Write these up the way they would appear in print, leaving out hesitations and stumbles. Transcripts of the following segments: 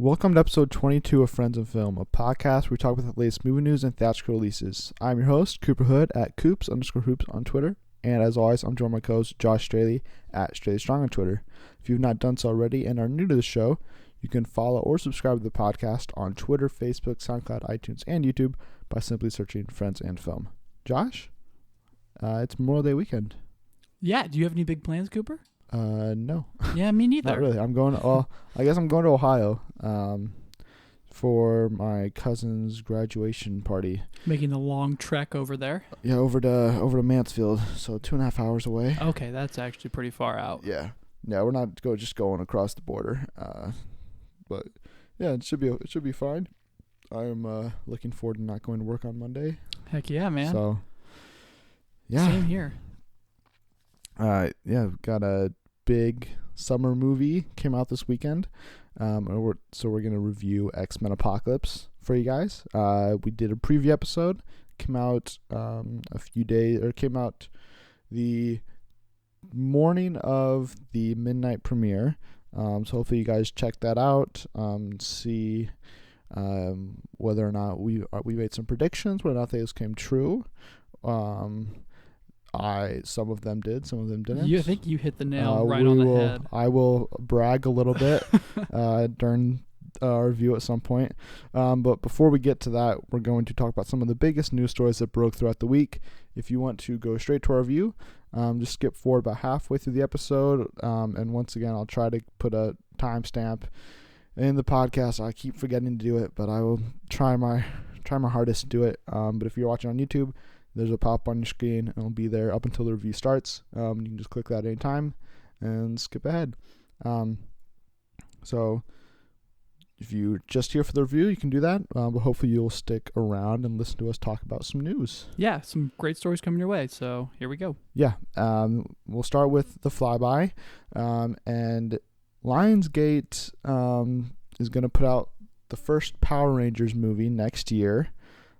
Welcome to episode 22 of Friends and Film, a podcast where we talk about the latest movie news and theatrical releases. I'm your host, Cooper Hood, at Coops_Hoops on Twitter. And as always, I'm joined by my co-host, Josh Straley, at Straley Strong on Twitter. If you've not done so already and are new to the show, you can follow or subscribe to the podcast on Twitter, Facebook, SoundCloud, iTunes, and YouTube by simply searching Friends and Film. Josh, it's Memorial Day weekend. Yeah, do you have any big plans, Cooper? No. Yeah, me neither. Not really. I guess I'm going to Ohio for my cousin's graduation party. Making the long trek over there? Yeah, over to Mansfield, so 2.5 hours away. Okay, that's actually pretty far out. Yeah, we're not just going across the border. But yeah, it should be fine. I'm looking forward to not going to work on Monday. Heck yeah, man. So yeah, same here. Yeah, we've got a big summer movie came out this weekend. We're going to review X-Men Apocalypse for you guys. We did a preview episode. Came out came out the morning of the midnight premiere. So hopefully you guys check that out. See whether or not we made some predictions, whether or not those came true. Some of them did, some of them didn't. I think you hit the nail right on the head. I will brag a little bit during our review at some point. But before we get to that, we're going to talk about some of the biggest news stories that broke throughout the week. If you want to go straight to our review, just skip forward about halfway through the episode. And once again, I'll try to put a timestamp in the podcast. I keep forgetting to do it, but I will try my hardest to do it. But if you're watching on YouTube, there's a pop on your screen, and it'll be there up until the review starts. You can just click that anytime and skip ahead. So if you're just here for the review, you can do that. But hopefully you'll stick around and listen to us talk about some news. Yeah, some great stories coming your way. So here we go. Yeah, we'll start with the flyby. And Lionsgate is going to put out the first Power Rangers movie next year.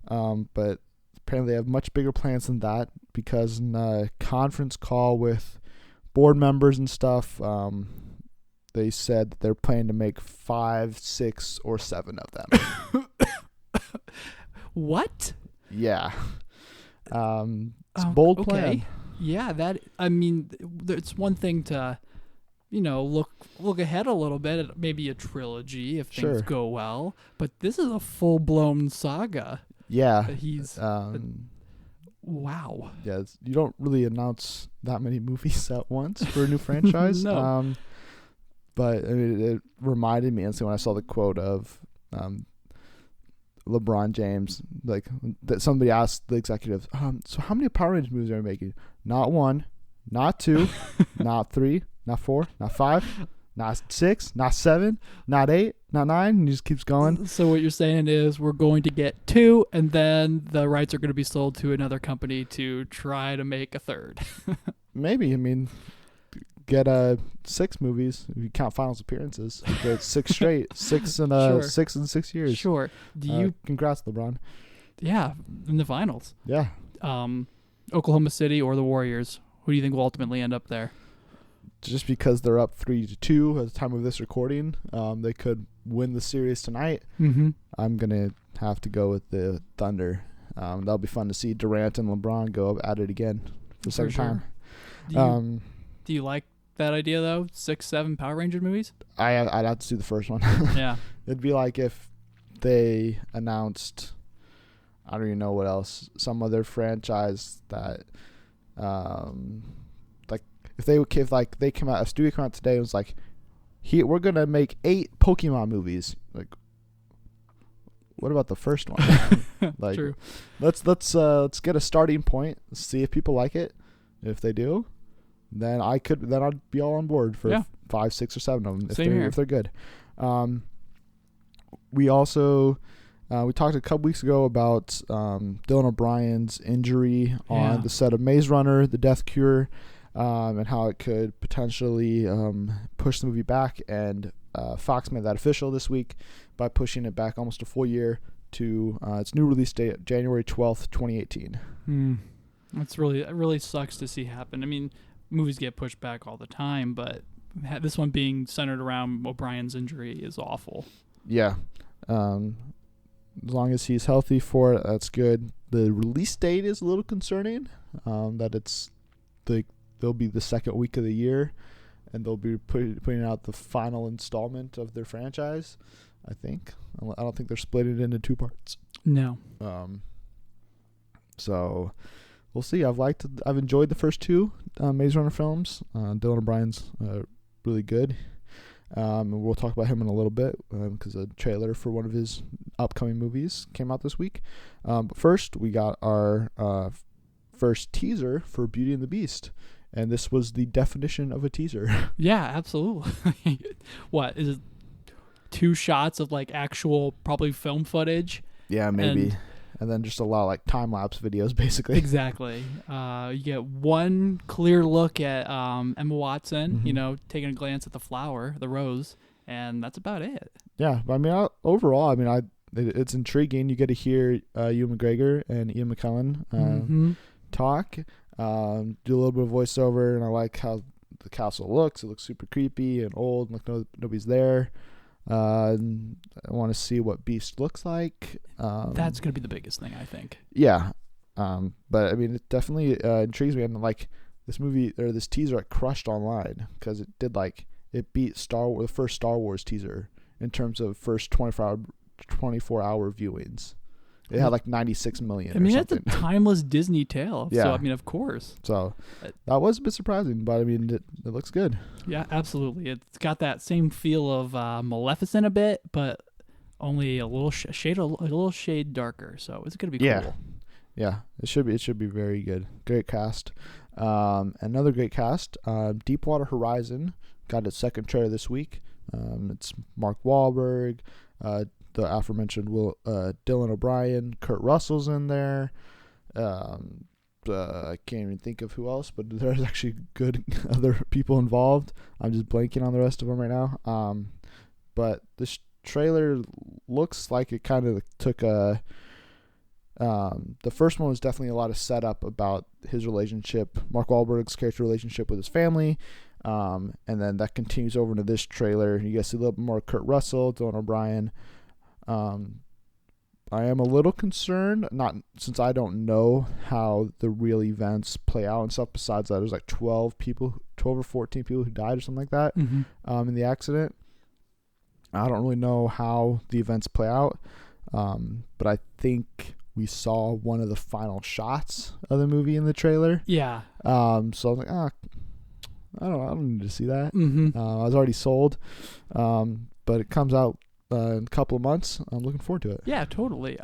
But apparently they have much bigger plans than that, because in a conference call with board members and stuff, they said that they're planning to make 5, 6, or 7 of them. What? Yeah. It's a bold plan. Yeah, it's one thing to, look ahead a little bit at maybe a trilogy if things go well, but this is a full-blown saga. Yeah. Wow. Yeah, you don't really announce that many movies at once for a new franchise. No. But I mean, it reminded me instantly when I saw the quote of LeBron James, like that somebody asked the executives, so how many Power Rangers movies are you making? Not 1, not 2, not 3, not 4, not 5, not 6, not 7, not 8, not 9, and he just keeps going. So what you're saying is we're going to get 2, and then the rights are going to be sold to another company to try to make a third. Maybe. I mean, get 6 movies if you count finals appearances. Get 6 straight, 6 in 6 in 6 years. Sure. Congrats, LeBron. Yeah, in the finals. Yeah. Oklahoma City or the Warriors. Who do you think will ultimately end up there? Just because they're up 3-2 at the time of this recording, they could win the series tonight. Mm-hmm. I'm gonna have to go with the Thunder. That'll be fun to see Durant and LeBron go at it again for the second time. Do you like that idea though? 6, 7 Power Ranger movies? I'd have to see the first one. Yeah, it'd be like if they announced, I don't even know what else, some other franchise that, If they came out, a studio came out today and was like, we're gonna make 8 Pokemon movies. Like, what about the first one? Like, true. Let's get a starting point. See if people like it. If they do, then I'd be all on board for 5, 6, or 7 of them if they're good. We also we talked a couple weeks ago about Dylan O'Brien's injury on the set of Maze Runner: The Death Cure. And how it could potentially push the movie back. And Fox made that official this week by pushing it back almost a full year to its new release date, January 12th, 2018. It really sucks to see happen. I mean, movies get pushed back all the time, but this one being centered around O'Brien's injury is awful. Yeah. As long as he's healthy for it, that's good. The release date is a little concerning. That they'll be the second week of the year, and they'll be putting out the final installment of their franchise. I think. I don't think they're splitting it into 2 parts. No. So we'll see. I've enjoyed the first 2 Maze Runner films. Dylan O'Brien's really good. And we'll talk about him in a little bit because a trailer for one of his upcoming movies came out this week. But first, we got our first teaser for Beauty and the Beast. And this was the definition of a teaser. Yeah, absolutely. What is it? 2 shots of like actual probably film footage. Yeah, maybe. And then just a lot of like time lapse videos, basically. Exactly. You get one clear look at Emma Watson, taking a glance at the rose, and that's about it. Yeah, but I mean, overall, it's intriguing. You get to hear Ewan McGregor and Ian McKellen talk, do a little bit of voiceover, and I like how the castle looks. It looks super creepy and old, like nobody's there. I want to see what Beast looks like. That's going to be the biggest thing, I think. Yeah. But I mean, it definitely intrigues me. And like this movie or this teaser, it crushed online because it beat the first Star Wars teaser in terms of first 24-hour viewings. It had like 96 million. I mean, it's a timeless Disney tale. Yeah. So, I mean, of course. So that was a bit surprising, but I mean, it looks good. Yeah, absolutely. It's got that same feel of Maleficent a bit, but only a little shade darker. So it's gonna be cool. Yeah. It should be very good. Great cast. Another great cast. Deepwater Horizon got its second trailer this week. It's Mark Wahlberg. The aforementioned Dylan O'Brien, Kurt Russell's in there. I can't even think of who else, but there's actually good other people involved. I'm just blanking on the rest of them right now. But this trailer looks like it kind of took the first one was definitely a lot of setup about his relationship, Mark Wahlberg's character relationship with his family. And then that continues over into this trailer. You get to see a little bit more Kurt Russell, Dylan O'Brien. I am a little concerned, not since I don't know how the real events play out and stuff. Besides that, there's like 12 or 14 people who died or something like that in the accident. I don't really know how the events play out, but I think we saw one of the final shots of the movie in the trailer. Yeah. So I was like, I don't need to see that. I was already sold, but it comes out in a couple of months. I'm looking forward to it. Yeah, totally.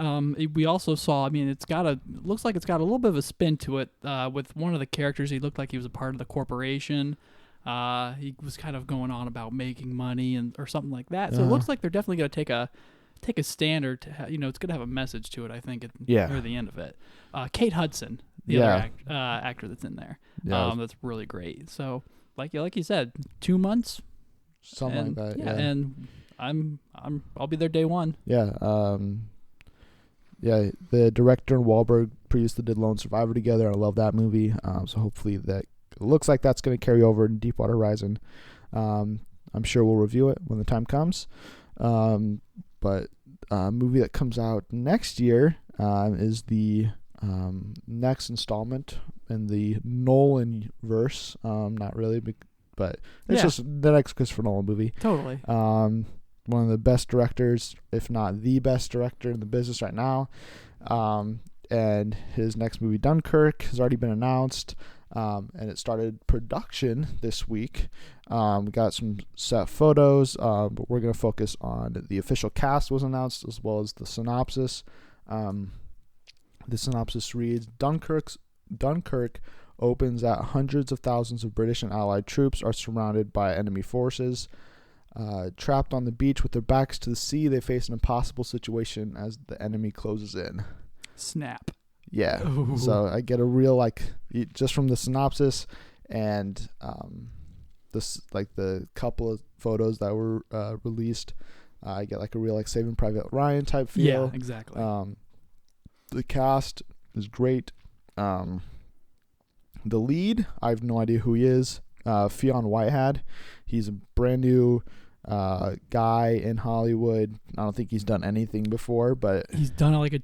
We also saw, I mean, looks like it's got a little bit of a spin to it. With one of the characters, he looked like he was a part of the corporation. He was kind of going on about making money or something like that. So it looks like they're definitely going to take a stand, or it's going to have a message to it, I think, near the end of it. Kate Hudson, the other actor that's in there. That's really great. So like you said, 2 months, something like that. Yeah, and I'll be there day one. Yeah. The director and Wahlberg previously did Lone Survivor together. I love that movie. So hopefully that looks like that's going to carry over in Deepwater Horizon. I'm sure we'll review it when the time comes. But a movie that comes out next year is the next installment in the Nolan verse. Not really, but it's just the next Christopher Nolan movie. Totally. One of the best directors, if not the best director in the business right now. And his next movie, Dunkirk, has already been announced. And it started production this week. We got some set photos, but we're going to focus on the official cast was announced, as well as the synopsis. The synopsis reads, Dunkirk opens at hundreds of thousands of British and Allied troops are surrounded by enemy forces. Trapped on the beach with their backs to the sea, they face an impossible situation as the enemy closes in. Snap. Yeah. Ooh. So I get a real, just from the synopsis and this, the couple of photos that were released, I get a real Saving Private Ryan type feel. Yeah, exactly. The cast is great. The lead, I have no idea who he is. Fionn Whitehead. He's a brand new guy in Hollywood. I don't think he's done anything before, but he's done like a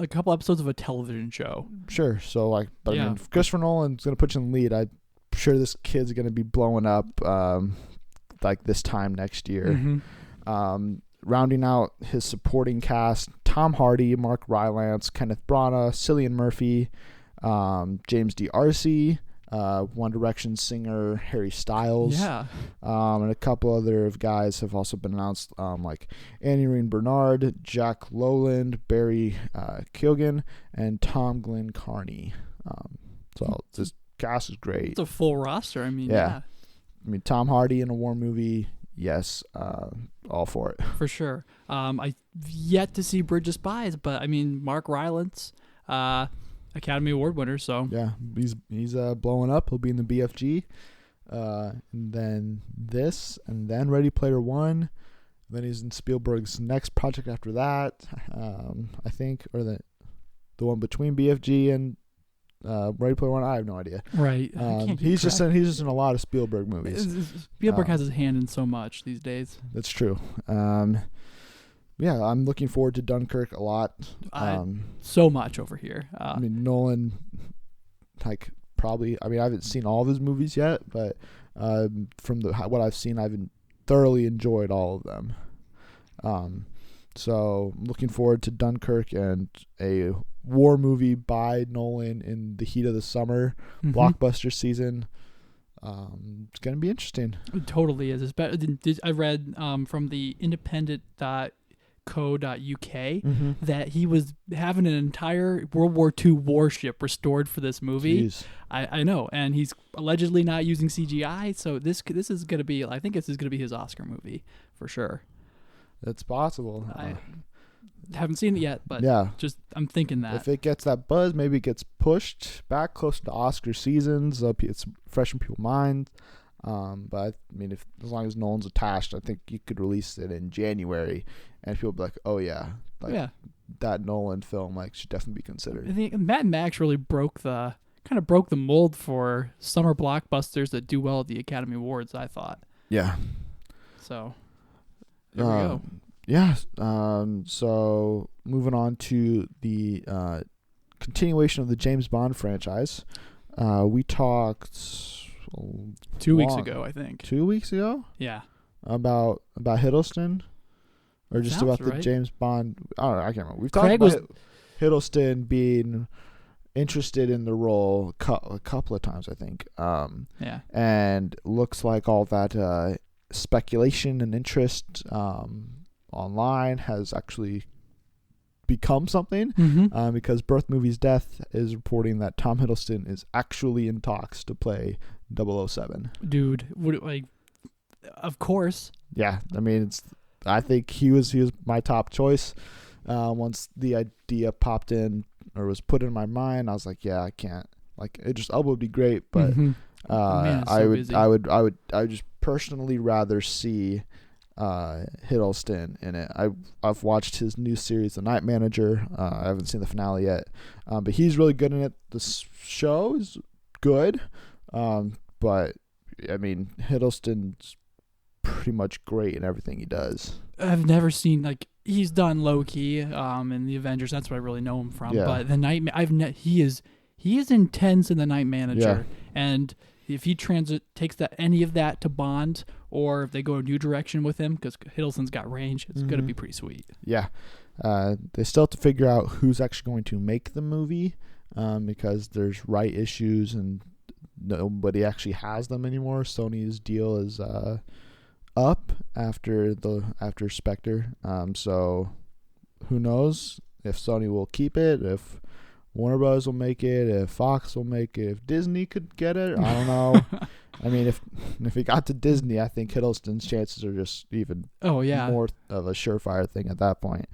couple episodes of a television show. Sure. So like, but Yeah. I mean, if Christopher Nolan's gonna put you in the lead, I'm sure this kid's gonna be blowing up like this time next year. Mm-hmm. Rounding out his supporting cast: Tom Hardy, Mark Rylance, Kenneth Branagh, Cillian Murphy, James D'Arcy, One Direction singer Harry Styles, Yeah. and a couple other guys have also been announced, like Annie Reen Bernard, Jack Lowland, Barry Keoghan, and Tom Glenn Carney. So this cast is great. It's a full roster. I mean, Yeah. I mean, Tom Hardy in a war movie, yes, all for it. for sure. I've yet to see Bridge of Spies, but I mean, Mark Rylance, Academy Award winner, so Yeah, he's blowing up. He'll be in the BFG, and then this, and then Ready Player One. Then he's in Spielberg's next project after that, I think, or the one between BFG and Ready Player One. I have no idea. right. He's just in a lot of Spielberg movies. Spielberg has his hand in so much these days. That's true. Yeah, I'm looking forward to Dunkirk a lot. So much over here. I mean, Nolan, like, probably, I mean, I haven't seen all of his movies yet, but from what I've seen, I've thoroughly enjoyed all of them. So I'm looking forward to Dunkirk and a war movie by Nolan in the heat of the summer, blockbuster season. It's going to be interesting. It totally is. I read from the independent.co.uk that he was having an entire World War II warship restored for this movie. Jeez. I know, and he's allegedly not using CGI, so this is going to be, I think this is going to be his Oscar movie for sure. It's possible. I haven't seen it yet, but yeah, just I'm thinking that. If it gets that buzz, maybe it gets pushed back close to Oscar seasons. It's fresh in people's minds. But I mean, as long as Nolan's attached, I think you could release it in January, and people will be like, "Oh yeah, that Nolan film should definitely be considered." I think Mad Max really broke the mold for summer blockbusters that do well at the Academy Awards, I thought. Yeah. So there we go. Yeah. So moving on to the continuation of the James Bond franchise, we talked 2 weeks ago, I think. 2 weeks ago? Yeah. About Hiddleston? Or just Sounds about the right. James Bond? I don't know. I can't remember. We've Craig talked about Hiddleston being interested in the role a couple of times, I think. Yeah. And looks like all that speculation and interest online has actually become something, because Birth Movies Death is reporting that Tom Hiddleston is actually in talks to play 007. Dude, of course. Yeah, I mean, I think he was my top choice. Once the idea popped in or was put in my mind, I was like, yeah, I can't. Elba would be great, but Man, it's so busy. I would just personally rather see Hiddleston in it. I've watched his new series, The Night Manager. I haven't seen the finale yet, but he's really good in it. The show is good, but I mean, Hiddleston's pretty much great in everything he does. I've never seen he's done Loki in the Avengers. That's what I really know him from. Yeah. But the he is intense in The Night Manager, and if he takes any of that to Bond, or if they go a new direction with him, because Hiddleston's got range, it's going to be pretty sweet. Yeah. They still have to figure out who's actually going to make the movie, because there's right issues and nobody actually has them anymore. Sony's deal is up after Spectre. So who knows if Sony will keep it, if Warner Bros. Will make it, if Fox will make it, if Disney could get it. I don't know. I mean, if it got to Disney, I think Hiddleston's chances are just even more of a surefire thing at that point.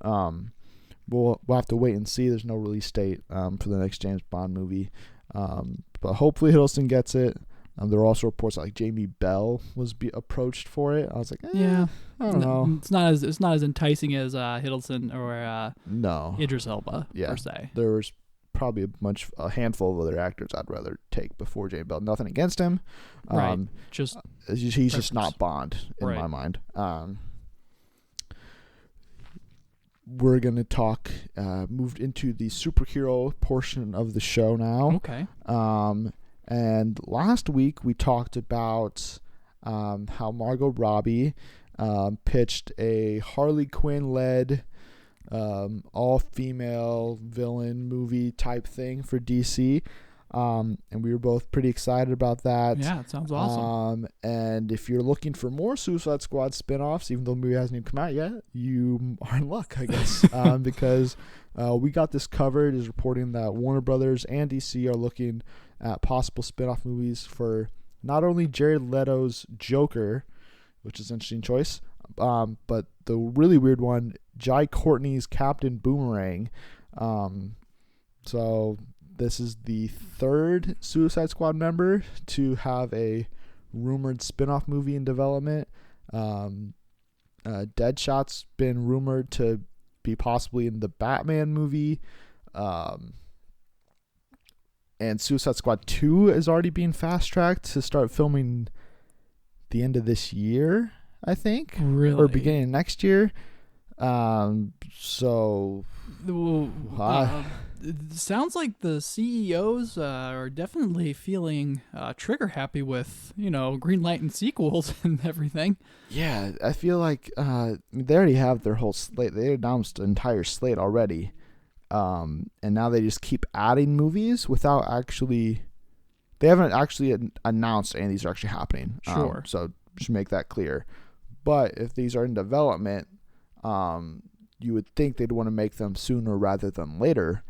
We'll have to wait and see. There's no release date for the next James Bond movie, but hopefully Hiddleston gets it. There are also reports that Jamie Bell was approached for it. I was like, I don't know. It's not as enticing as Hiddleston or no Idris Elba per se. There was probably a handful of other actors I'd rather take before Jamie Bell. Nothing against him. Right. He's just not Bond in my mind. We're going to talk, moved into the superhero portion of the show now. Okay. And last week we talked about how Margot Robbie pitched a Harley Quinn-led all-female villain movie type thing for DC. And we were both pretty excited about that. Yeah, it sounds awesome. And if you're looking for more Suicide Squad spinoffs, even though the movie hasn't even come out yet, you are in luck, I guess, because we got this covered. Is reporting that Warner Brothers and DC are looking at possible spinoff movies for not only Jared Leto's Joker, which is an interesting choice, but the really weird one, Jai Courtney's Captain Boomerang. So this is the third Suicide Squad member to have a rumored spinoff movie in development. Deadshot's been rumored to be possibly in the Batman movie. And Suicide Squad 2 is already being fast-tracked to start filming the end of this year, I think. Really? Or beginning of next year. It sounds like the CEOs are definitely feeling trigger happy with, green light and sequels and everything. Yeah, I feel like they already have their whole slate. They announced an entire slate already. And now they just keep adding movies without actually... They haven't actually announced any of these are actually happening. Sure. So just make that clear. But if these are in development, you would think they'd want to make them sooner rather than later.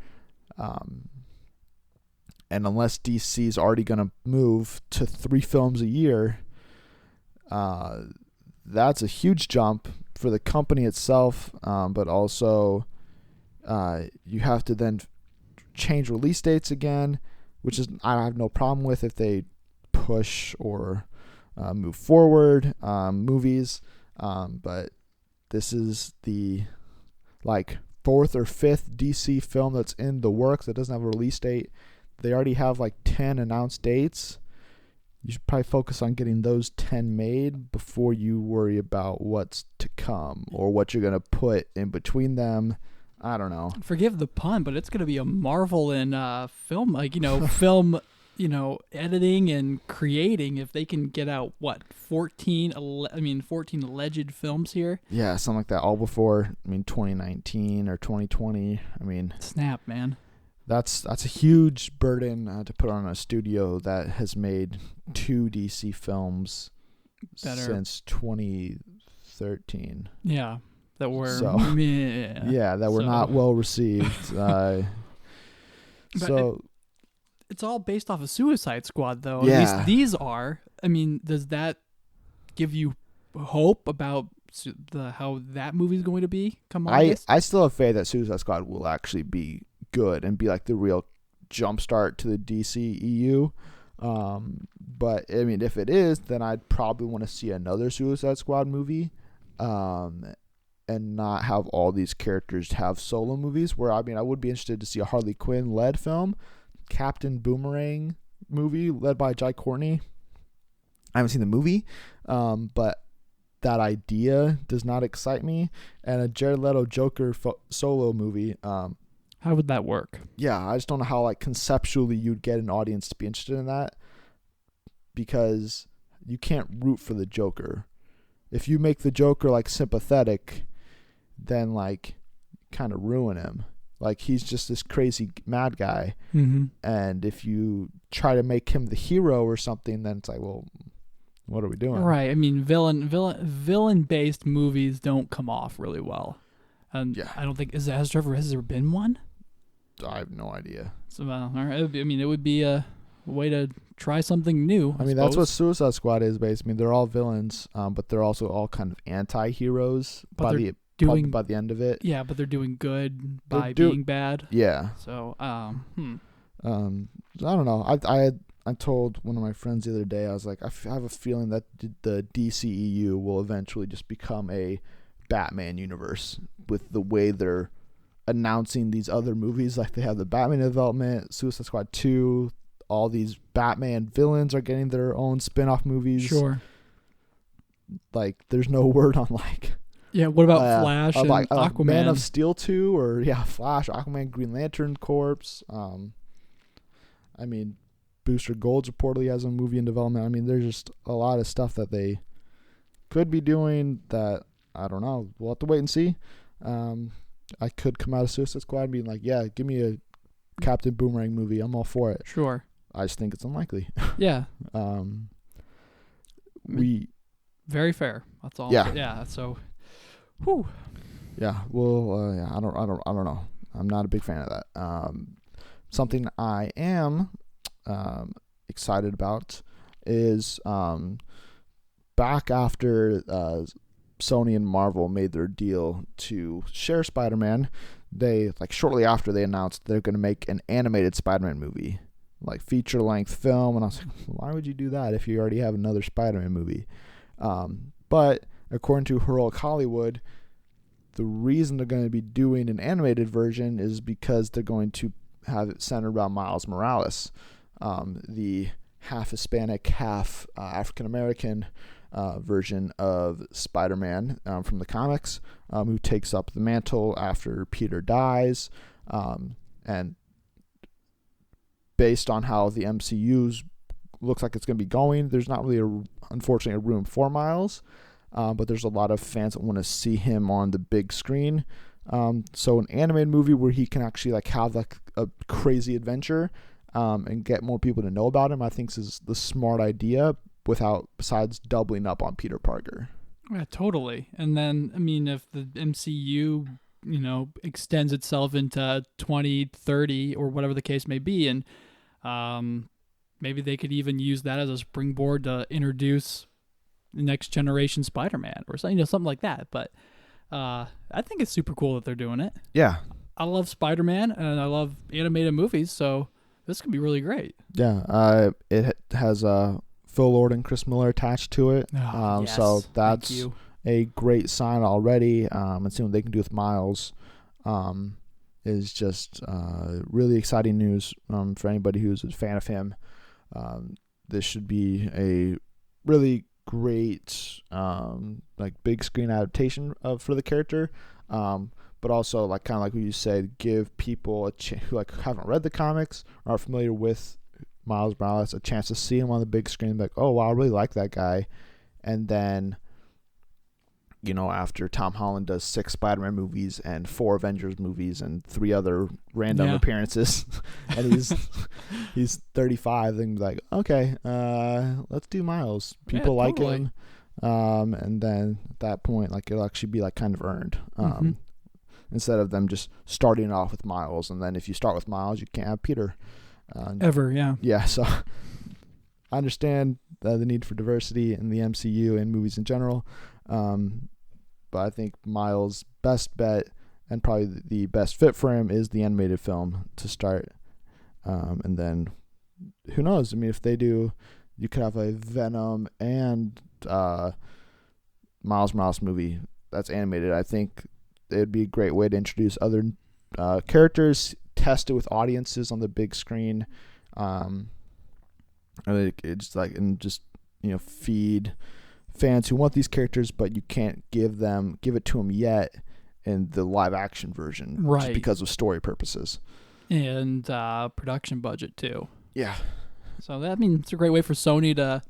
And unless DC's already going to move to 3 films a year, that's a huge jump for the company itself, but also you have to then change release dates again, which is I have no problem with if they push or move forward movies, but this is the 4th or 5th DC film that's in the works that doesn't have a release date. They already have 10 announced dates. You should probably focus on getting those 10 made before you worry about what's to come or what you're going to put in between them. I don't know. Forgive the pun, but it's going to be a marvel in film, film, editing and creating if they can get out 14 alleged films here. Yeah, something like that. All before 2019 or 2020. Snap, man. That's a huge burden to put on a studio that has made 2 DC films since 2013. Yeah. That were that were not well received. It's all based off of Suicide Squad, though. Yeah. At least these are. Does that give you hope about how that movie is going to be? Come on, I still have faith that Suicide Squad will actually be good and be the real jumpstart to the DCEU. But if it is, then I'd probably want to see another Suicide Squad movie. And not have all these characters have solo movies where, I would be interested to see a Harley Quinn led film, Captain Boomerang movie led by Jai Courtney. I haven't seen the movie, but that idea does not excite me. And a Jared Leto Joker solo movie. How would that work? Yeah, I just don't know how conceptually you'd get an audience to be interested in that, because you can't root for the Joker. If you make the Joker sympathetic, then kind of ruin him. He's just this crazy mad guy. Mm-hmm. And if you try to make him the hero or something, then it's well, what are we doing? Right. Villain-based movies don't come off really well. And yeah. I don't think has there been one? I have no idea. So all right. It would be a way to try something new. That's what Suicide Squad is based. They're all villains, but they're also all kind of anti-heroes by the end of it. Yeah, but they're doing good by being bad. Yeah. So, I don't know. I told one of my friends the other day, I was like, I have a feeling that the DCEU will eventually just become a Batman universe with the way they're announcing these other movies. Like they have the Batman development, Suicide Squad 2, all these Batman villains are getting their own spin-off movies. Sure. Like there's no word on like Yeah, what about Flash and Aquaman? Man of Steel 2 or Flash, Aquaman, Green Lantern Corps. I mean, Booster Gold reportedly has a movie in development. I mean, there's just a lot of stuff that they could be doing that I don't know. We'll have to wait and see. I could come out of Suicide Squad being like, yeah, give me a Captain Boomerang movie. I'm all for it. Sure. I just think it's unlikely. Yeah. We very fair. That's all. Yeah. Yeah. So, whew. Yeah. Well. Yeah. I don't know. I'm not a big fan of that. Something I am excited about is back after Sony and Marvel made their deal to share Spider-Man. They shortly after they announced they're going to make an animated Spider-Man movie, like feature-length film. And I was like, why would you do that if you already have another Spider-Man movie? But according to Heroic Hollywood, the reason they're going to be doing an animated version is because they're going to have it centered around Miles Morales, the half Hispanic, half African American version of Spider-Man from the comics, who takes up the mantle after Peter dies. And based on how the MCU looks like it's going to be going, there's not really, unfortunately, a room for Miles. But there's a lot of fans that want to see him on the big screen. So an animated movie where he can actually have a crazy adventure and get more people to know about him, I think is the smart idea besides doubling up on Peter Parker. Yeah, totally. And then, I mean, if the MCU, extends itself into 2030 or whatever the case may be, and maybe they could even use that as a springboard to introduce the next generation Spider-Man or something, something like that. But I think it's super cool that they're doing it. Yeah. I love Spider-Man and I love animated movies, so this could be really great. Yeah. It has Phil Lord and Chris Miller attached to it. Yes. So that's a great sign already. And seeing what they can do with Miles is just really exciting news for anybody who's a fan of him. This should be a really great big screen adaptation for the character, but also kind of like what you said, give people who haven't read the comics or are familiar with Miles Morales a chance to see him on the big screen, oh wow, I really like that guy. And then after Tom Holland does 6 Spider-Man movies and 4 Avengers movies and 3 other random appearances, and he's 35, then be okay, let's do Miles. People like him, and then at that point, it'll actually be kind of earned, instead of them just starting off with Miles, and then if you start with Miles, you can't have Peter. Ever, yeah. Yeah, so I understand the need for diversity in the MCU and movies in general. But I think Miles' best bet and probably the best fit for him is the animated film to start. And then who knows? I mean, if they do, you could have a Venom and Miles Morales movie that's animated. I think it would be a great way to introduce other characters, test it with audiences on the big screen. It's and just feed fans who want these characters, but you can't give it to them yet in the live action version, right? Just because of story purposes and production budget too. Yeah. So it's a great way for Sony to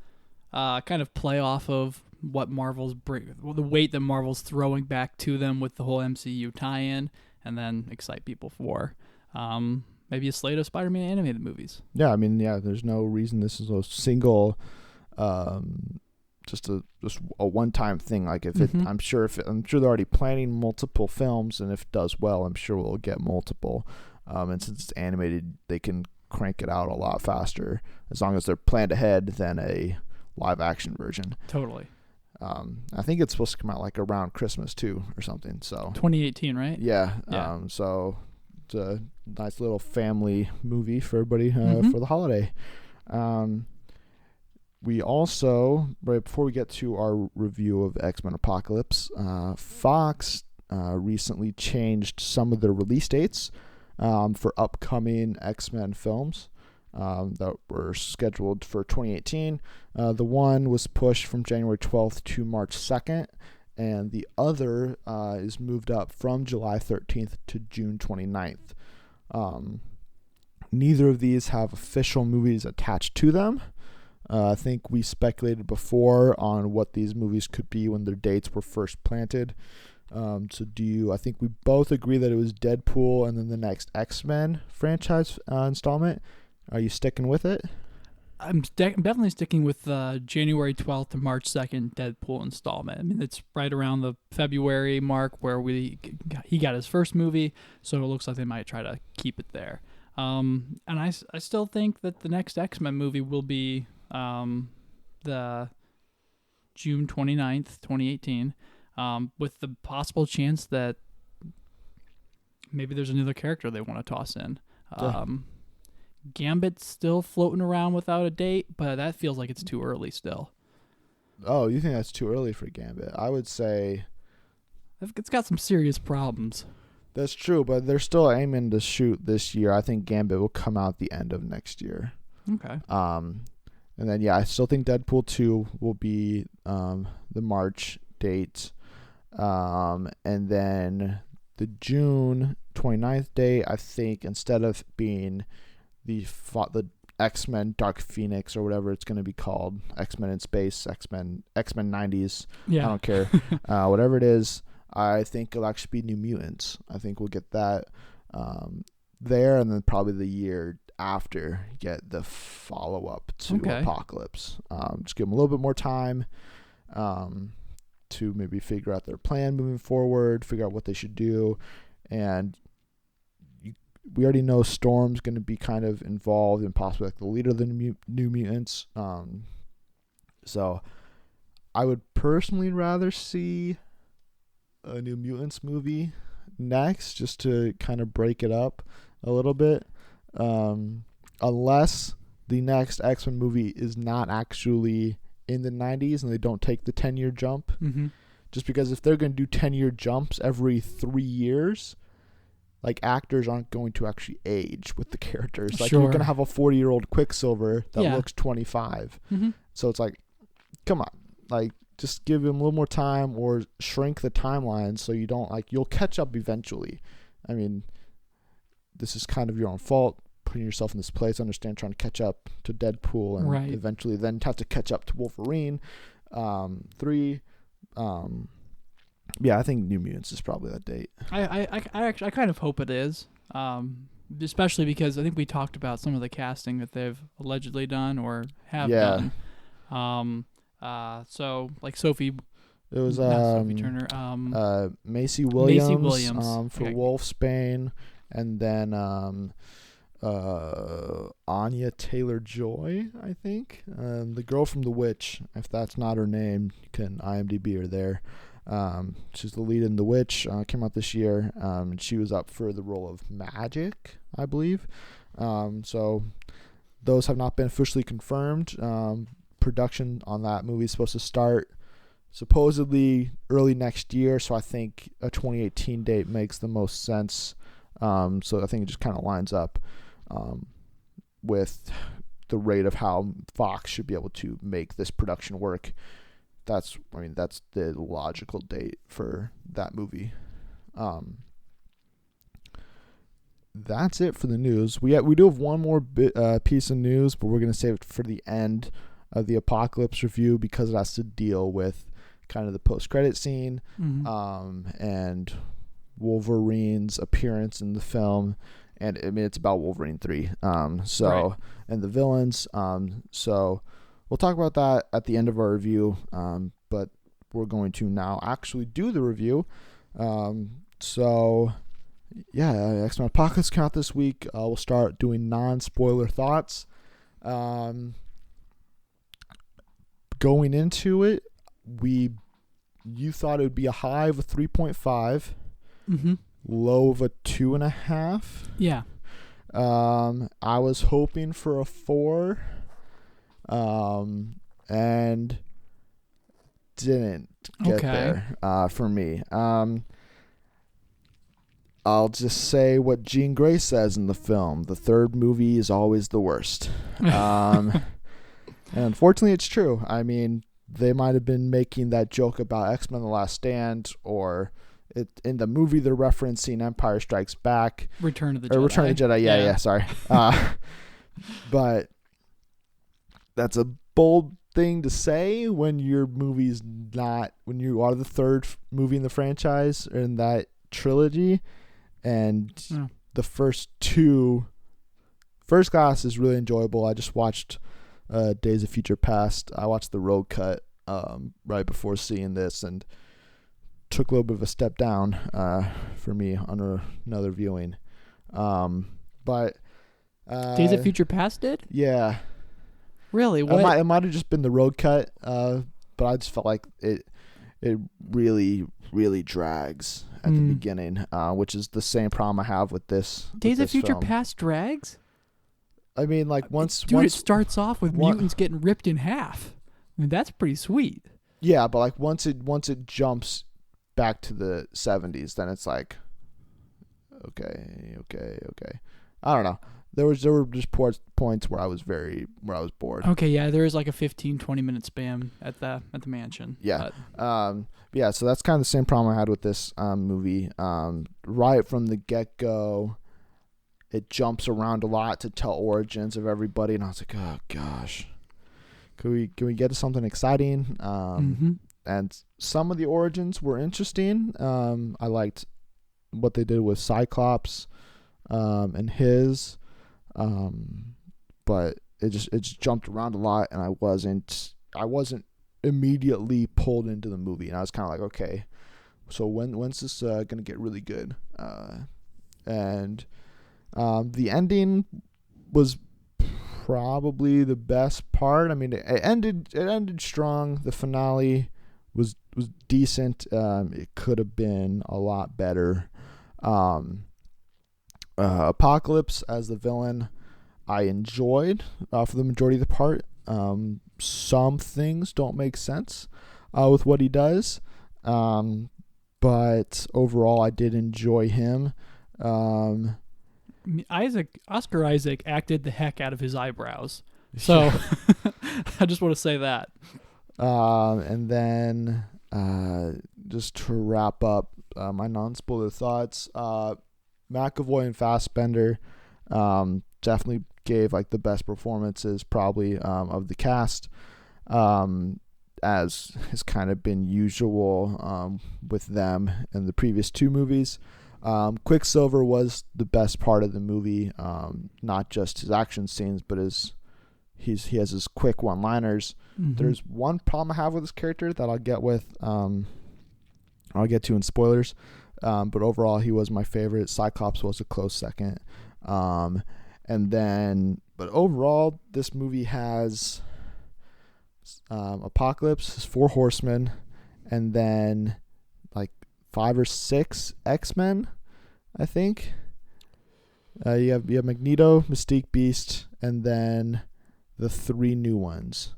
kind of play off of what the weight that Marvel's throwing back to them with the whole MCU tie-in, and then excite people for maybe a slate of Spider-Man animated movies. Yeah, there's no reason this is a single. Just a one-time thing. I'm sure they're already planning multiple films, and if it does well, I'm sure we'll get multiple. And since it's animated, they can crank it out a lot faster as long as they're planned ahead than a live-action version. Totally. I think it's supposed to come out around Christmas too, or something. So 2018, right? Yeah. So it's a nice little family movie for everybody for the holiday. We also, right before we get to our review of X-Men Apocalypse, Fox recently changed some of their release dates for upcoming X-Men films that were scheduled for 2018. The one was pushed from January 12th to March 2nd, and the other is moved up from July 13th to June 29th. Neither of these have official movies attached to them. I think we speculated before on what these movies could be when their dates were first planted. I think we both agree that it was Deadpool and then the next X-Men franchise installment. Are you sticking with it? I'm definitely sticking with the January 12th to March 2nd Deadpool installment. I mean, it's right around the February mark where he got his first movie, so it looks like they might try to keep it there. And I still think that the next X-Men movie will be the June 29th, 2018, with the possible chance that maybe there's another character they want to toss in. Gambit's still floating around without a date, but that feels like it's too early still. Oh, you think that's too early for Gambit? I would say It's got some serious problems. that's true, but they're still aiming to shoot this year. I think Gambit will come out the end of next year. Okay. And then, I still think Deadpool 2 will be the March date. And then the June 29th date, I think, instead of being the X-Men Dark Phoenix or whatever it's going to be called, X-Men in Space, X-Men 90s, Yeah. I don't care, whatever it is, I think it'll actually be New Mutants. I think we'll get that there, and then probably the year after get the follow-up to Apocalypse. Just give them a little bit more time to maybe figure out their plan moving forward, figure out what they should do, and we already know Storm's going to be kind of involved and possibly like the leader of the New Mutants. So I would personally rather see a New Mutants movie next, just to kind of break it up a little bit. Unless the next X-Men movie is not actually in the 90s and they don't take the 10-year jump. Mm-hmm. Just because if they're going to do 10-year jumps every 3 years, like, actors aren't going to actually age with the characters. Like, you're going to have a 40-year-old Quicksilver that looks 25. Mm-hmm. So it's like, come on. Like, just give him a little more time or shrink the timeline so you don't, like, you'll catch up eventually. I mean, this is kind of your own fault, putting yourself in this place. I understand trying to catch up to Deadpool and eventually then have to catch up to Wolverine 3. I think New Mutants is probably that date. I kind of hope it is, especially because I think we talked about some of the casting that they've allegedly done or have done. So like Sophie, it was Sophie Turner, Macy Williams, for okay. Wolfsbane, and then Anya Taylor-Joy, I think, the girl from The Witch. If that's not her name, you can IMDb her there. She's the lead in The Witch, came out this year, and she was up for the role of Magic, I believe. So those have not been officially confirmed. Production on that movie is supposed to start supposedly early next year, so I think a 2018 date makes the most sense. So I think it just kind of lines up with the rate of how Fox should be able to make this production work. That's the logical date for that movie. That's it for the news. We do have one more piece of news, but we're going to save it for the end of the Apocalypse review because it has to deal with kind of the post-credit scene, and Wolverine's appearance in the film. And I mean, it's about Wolverine 3. And the villains. So we'll talk about that at the end of our review. But we're going to now actually do the review. X-Men Apocalypse came out this week. We'll start doing non-spoiler thoughts. Going into it, you thought it would be a high of a 3.5, low of a 2.5. Yeah. I was hoping for a 4, and didn't get there for me. I'll just say what Jean Grey says in the film: the third movie is always the worst. And unfortunately, it's true. I mean, they might have been making that joke about X-Men: The Last Stand, or in the movie they're referencing Empire Strikes Back. Return of the Jedi. Return of the Jedi, yeah, sorry. But that's a bold thing to say when your movie's not, when you are the third movie in the franchise or in that trilogy, and the first two, First Class is really enjoyable. I just watched Days of Future Past. I watched the road cut right before seeing this, and took a little bit of a step down for me on another viewing. But Days of Future Past did? Yeah. Really? What? It might have just been the road cut, but I just felt like it really, really drags at the beginning, which is the same problem I have with this. Days of Future film. Past drags? I mean, like once it starts off with mutants getting ripped in half. I mean, that's pretty sweet. Yeah, but like once it jumps back to the 70s, then it's like, okay. I don't know. There were just points where I was bored. Okay, yeah, there is like a 15-20 minute spam at the mansion. Yeah. Yeah, so that's kind of the same problem I had with this movie. Right from the get-go, it jumps around a lot to tell origins of everybody, and I was like, oh gosh. Can we get to something exciting? And some of the origins were interesting. I liked what they did with Cyclops and his, but it just jumped around a lot, and I wasn't immediately pulled into the movie, and I was kind of like, okay, so when's this gonna get really good? And the ending was probably the best part. I mean, it ended strong. The finale was decent. It could have been a lot better. Apocalypse as the villain, I enjoyed for the majority of the part. Some things don't make sense with what he does, but overall I did enjoy him. Oscar Isaac acted the heck out of his eyebrows, so I just want to say that. And then just to wrap up my non-spoiler thoughts, McAvoy and Fassbender definitely gave like the best performances probably of the cast, as has kind of been usual with them in the previous two movies. Quicksilver was the best part of the movie, not just his action scenes, but he has his quick one-liners. There's one problem I have with this character that I'll get to in spoilers, but overall he was my favorite. Cyclops was a close second, but overall this movie has Apocalypse, his 4 horsemen, and then like 5 or 6 X-Men, I think. You have Magneto, Mystique, Beast, and then the 3 new ones.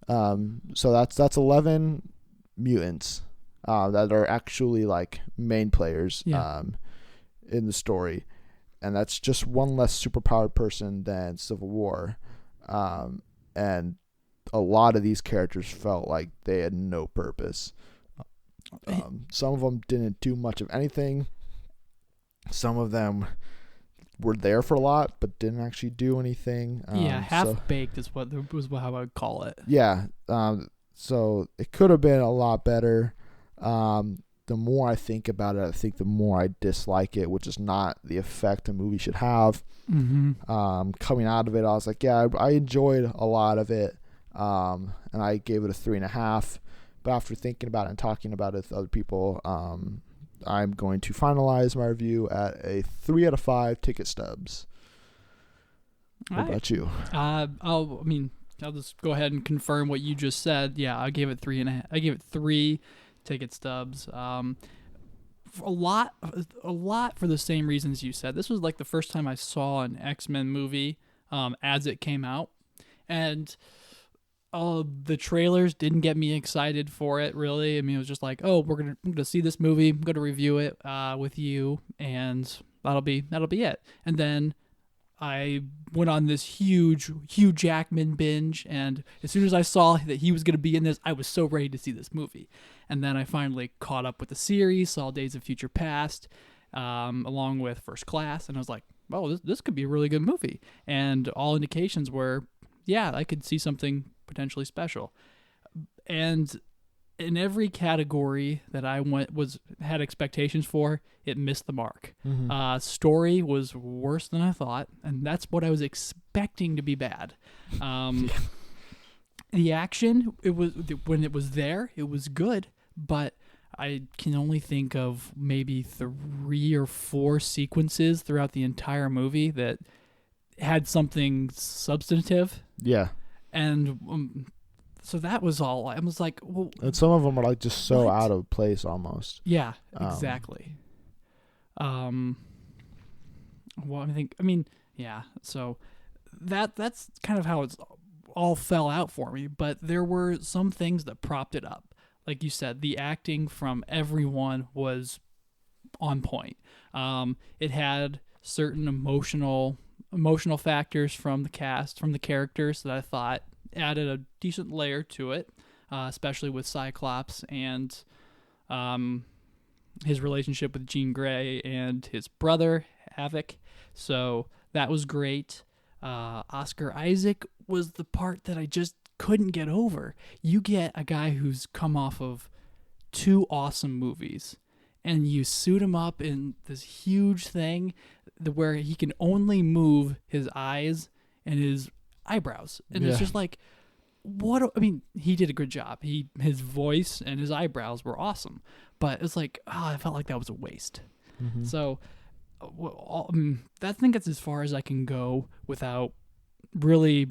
So that's 11 mutants that are actually like main players in the story, and that's just one less superpowered person than Civil War, and a lot of these characters felt like they had no purpose. Some of them didn't do much of anything. Some of them were there for a lot, but didn't actually do anything. Half-baked is how I would call it. Yeah. So it could have been a lot better. The more I think about it, I think the more I dislike it, which is not the effect a movie should have. Coming out of it, I was like, yeah, I enjoyed a lot of it. And I gave it a 3.5. But after thinking about it and talking about it with other people, I'm going to finalize my review at a 3 out of 5 ticket stubs. What about you? I'll just go ahead and confirm what you just said. Yeah, I gave it 3.5. I gave it 3 ticket stubs. A lot for the same reasons you said. This was like the first time I saw an X-Men movie as it came out, and the trailers didn't get me excited for it, really. I mean, it was just like, oh, I'm gonna see this movie, I'm gonna review it with you, and that'll be it. And then I went on this huge Hugh Jackman binge, and as soon as I saw that he was gonna be in this, I was so ready to see this movie. And then I finally caught up with the series, saw Days of Future Past, along with First Class, and I was like, oh, this could be a really good movie. And all indications were, yeah, I could see something potentially special. And in every category that I had expectations for, it missed the mark. Mm-hmm. Story was worse than I thought, and that's what I was expecting to be bad. The action, when it was there, it was good, but I can only think of maybe 3 or 4 sequences throughout the entire movie that had something substantive. Yeah. And so that was all. I was like, well, and some of them are like just so what? out of place almost. Yeah, exactly. Well, yeah. So that's kind of how it's all fell out for me. But there were some things that propped it up. Like you said, the acting from everyone was on point. It had certain emotional factors from the cast, from the characters, that I thought added a decent layer to it, especially with Cyclops and his relationship with Jean Grey and his brother, Havoc. So that was great. Oscar Isaac was the part that I just couldn't get over. You get a guy who's come off of 2 awesome movies, and you suit him up in this huge thing where he can only move his eyes and his eyebrows. And it's just like, he did a good job. His voice and his eyebrows were awesome. But it's like, I felt like that was a waste. Mm-hmm. So I think that's as far as I can go without really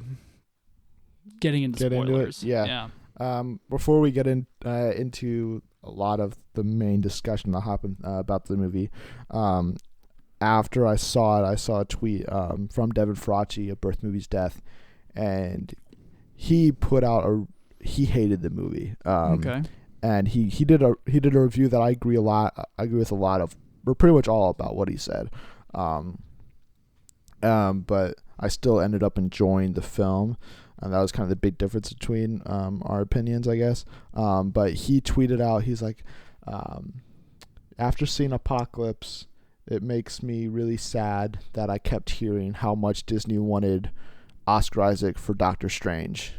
getting into spoilers. Into it? Yeah. Before we get into a lot of the main discussion that happened about the movie, after I saw it, I saw a tweet from Devin Faraci of Birth Movies Death, and he put out he hated the movie. Okay. And he did a review that I agree with a lot of, or pretty much all about what he said. But I still ended up enjoying the film. And that was kind of the big difference between our opinions, I guess. But he tweeted out, he's like, after seeing Apocalypse, it makes me really sad that I kept hearing how much Disney wanted Oscar Isaac for Doctor Strange.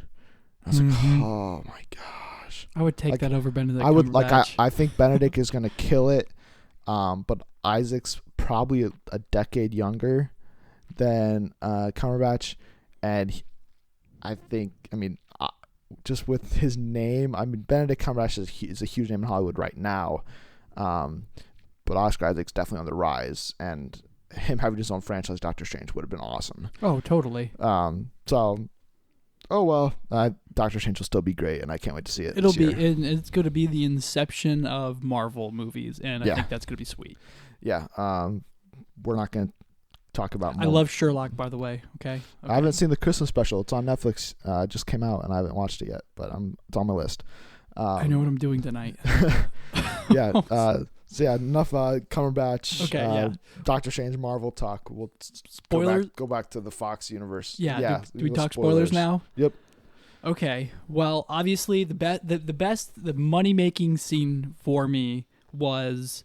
I was like, oh my gosh. I would take that over Benedict. I would I think Benedict is gonna kill it. But Isaac's probably a decade younger than Cumberbatch, and just with his name, Benedict Cumberbatch is a huge name in Hollywood right now. But Oscar Isaac's definitely on the rise, and him having his own franchise, Doctor Strange, would have been awesome. Oh, totally. Doctor Strange will still be great, and I can't wait to see it. It's going to be the inception of Marvel movies, and I think that's going to be sweet. Yeah. We're not going to talk about more. I love Sherlock, by the way. Okay. I haven't seen the Christmas special. It's on Netflix. It just came out, and I haven't watched it yet, but it's on my list. I know what I'm doing tonight. Yeah. So yeah, enough Cumberbatch. Okay, yeah. Doctor Strange Marvel talk. We'll spoilers. Go back to the Fox universe. Yeah. Do we talk spoilers now? Yep. Okay. Well, obviously the money making scene for me was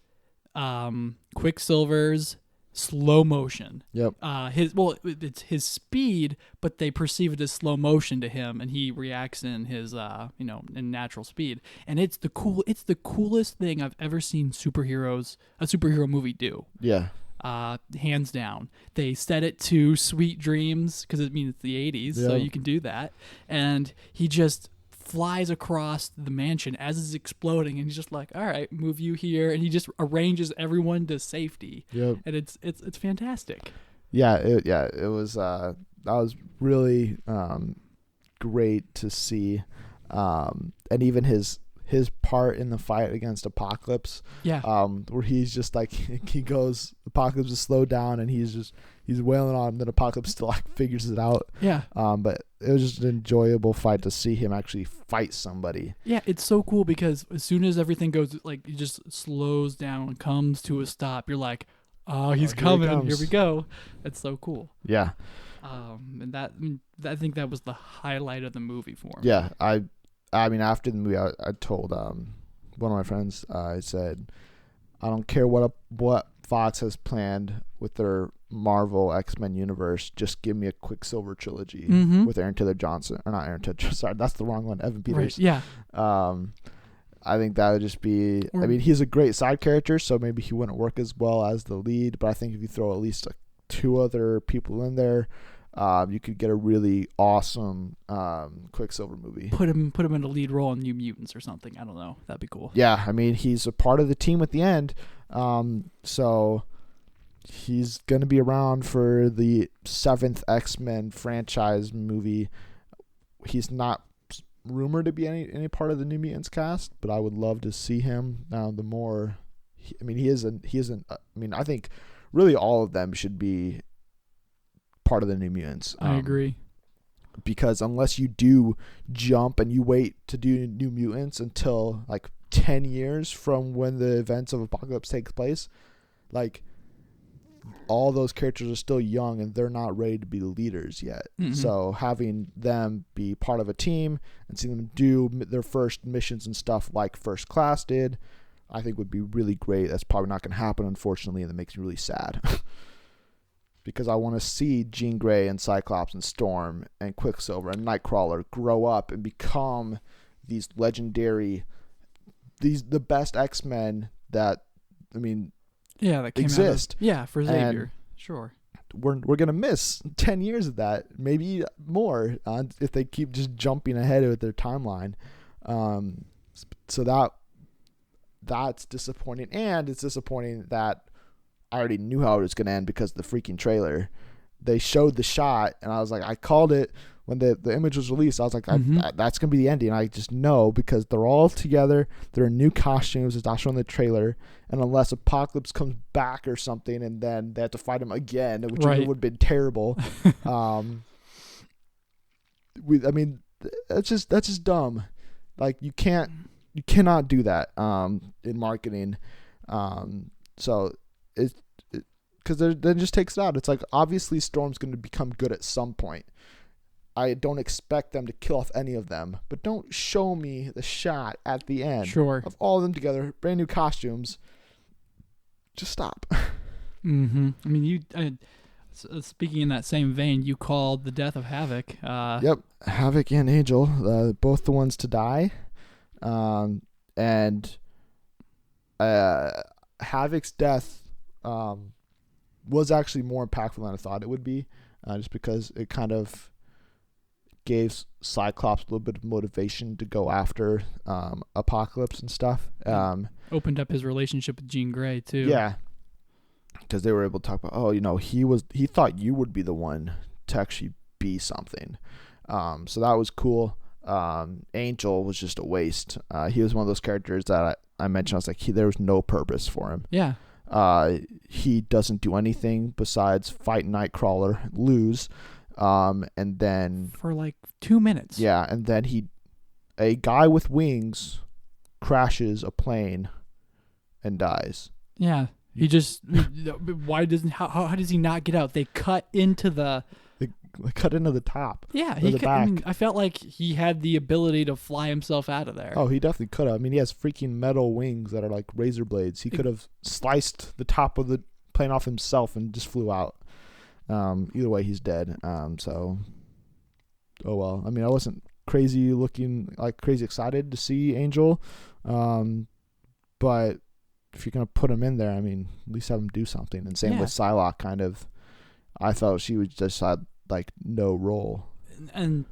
Quicksilver's slow motion. Yep. It's his speed, but they perceive it as slow motion to him, and he reacts in his in natural speed. And it's the coolest thing I've ever seen a superhero movie do. Yeah. Hands down. They set it to Sweet Dreams because it's the 80s, so you can do that. And he just flies across the mansion as it's exploding, and he's just like, all right, move you here, and he just arranges everyone to safety. Yep. And it's fantastic. Yeah, it was that was really great to see, and even his part in the fight against Apocalypse, where he's just like, he goes, Apocalypse is slowed down and he's wailing on him. Then Apocalypse still like figures it out. Yeah. But it was just an enjoyable fight to see him actually fight somebody. Yeah, it's so cool because as soon as everything goes, like, it just slows down and comes to a stop, you're like, oh, he's coming. Here we go. It's so cool. Yeah. And I think that was the highlight of the movie for me. Yeah. I mean, after the movie, I told one of my friends, I said, I don't care what Fox has planned with their Marvel X-Men universe. Just give me a Quicksilver trilogy with Aaron Taylor Johnson. Or not Aaron Taylor. Sorry, that's the wrong one. Evan Peters. Right, yeah. I think that would just be... I mean, he's a great side character, so maybe he wouldn't work as well as the lead. But I think if you throw at least two other people in there, you could get a really awesome Quicksilver movie. Put him in a lead role in New Mutants or something. I don't know. That'd be cool. Yeah, I mean, he's a part of the team at the end. So he's going to be around for the 7th X-Men franchise movie. He's not rumored to be any part of the New Mutants cast, but I would love to see him. I think really all of them should be part of the New Mutants. I agree. Because unless you do jump and you wait to do New Mutants until like 10 years from when the events of Apocalypse takes place, like all those characters are still young and they're not ready to be leaders yet. So having them be part of a team and see them do their first missions and stuff like First Class did, I think would be really great. That's probably not going to happen, unfortunately, and that makes me really sad. Because I want to see Jean Grey and Cyclops and Storm and Quicksilver and Nightcrawler grow up and become these legendary, the best X-Men that, I mean, that came exist. For Xavier. And sure. We're going to miss 10 years of that, maybe more, if they keep just jumping ahead with their timeline. So that's disappointing. And it's disappointing that I already knew how it was going to end because of the freaking trailer. They showed the shot, and I was like, I called it when the image was released. I was like, that's going to be the ending. I just know because they're all together. They're in new costumes. It's not shown in the trailer. And unless Apocalypse comes back or something, and then they have to fight him again, which would have been terrible. That's just dumb. Like you cannot do that in marketing. So it's because then just takes it out. It's like obviously Storm's going to become good at some point. I don't expect them to kill off any of them, but don't show me the shot at the end of all of them together, brand new costumes. Just stop. I mean, speaking in that same vein, you called the death of Havoc. Yep, Havoc and Angel, both the ones to die, and Havoc's death was actually more impactful than I thought it would be, just because it kind of gave Cyclops a little bit of motivation to go after Apocalypse and stuff. Opened up his relationship with Jean Grey too. Yeah, because they were able to talk about, he thought you would be the one to actually be something. So that was cool. Angel was just a waste. He was one of those characters that I mentioned. I was like, there was no purpose for him. Yeah. He doesn't do anything besides fight Nightcrawler, lose, and then for like 2 minutes. Yeah, and then a guy with wings crashes a plane and dies. Yeah. He just how does he not get out? They cut into the top. Yeah, I felt like he had the ability to fly himself out of there. Oh, he definitely could have. I mean, he has freaking metal wings that are like razor blades. He could have sliced the top of the plane off himself and just flew out. Either way, he's dead. So, oh well. I mean, I wasn't crazy excited to see Angel, but if you're gonna put him in there, I mean, at least have him do something. And same with Psylocke. Kind of, I felt she was just had like no role. And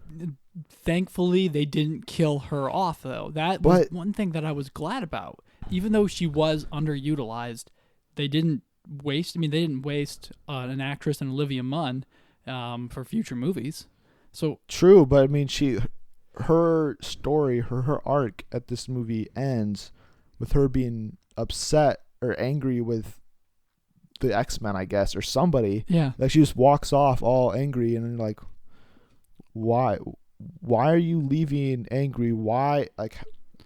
thankfully, they didn't kill her off though. That was one thing that I was glad about. Even though she was underutilized, they didn't waste. I mean, they didn't waste an actress and Olivia Munn for future movies. So true, but I mean, her story, her arc at this movie ends with her being upset or angry with the X-Men, I guess, or somebody. Yeah. Like she just walks off all angry, and like, why are you leaving angry? Why, like,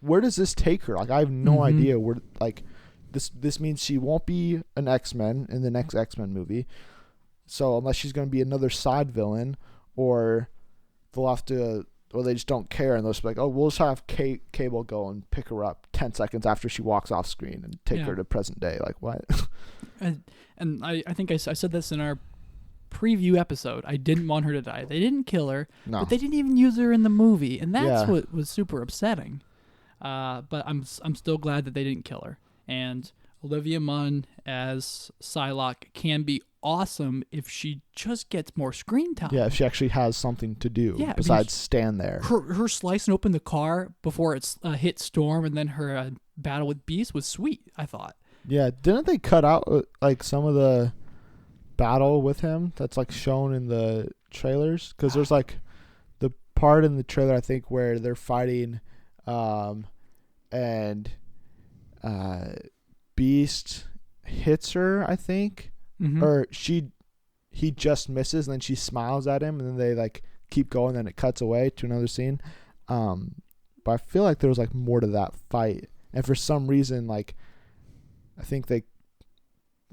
where does this take her? Like, I have no idea where, like, this means she won't be an X-Men in the next X-Men movie. So unless she's going to be another side villain, or they'll have to, or they just don't care and they'll just be like, oh, we'll just have Cable go and pick her up 10 seconds after she walks off screen and take her to present day. Like, what? and I think I said this in our preview episode. I didn't want her to die. They didn't kill her, but they didn't even use her in the movie, and that's what was super upsetting. But I'm still glad that they didn't kill her. And Olivia Munn as Psylocke can be awesome if she just gets more screen time. Yeah, if she actually has something to do besides stand there. Her slicing open the car before it's hit Storm, and then her battle with Beast was sweet, I thought. Yeah, didn't they cut out like some of the battle with him that's like shown in the trailers? Because there's like the part in the trailer, I think, where they're fighting and Beast hits her, I think. Or he just misses, and then she smiles at him, and then they like keep going, and it cuts away to another scene. But I feel like there was like more to that fight, and for some reason, like I think it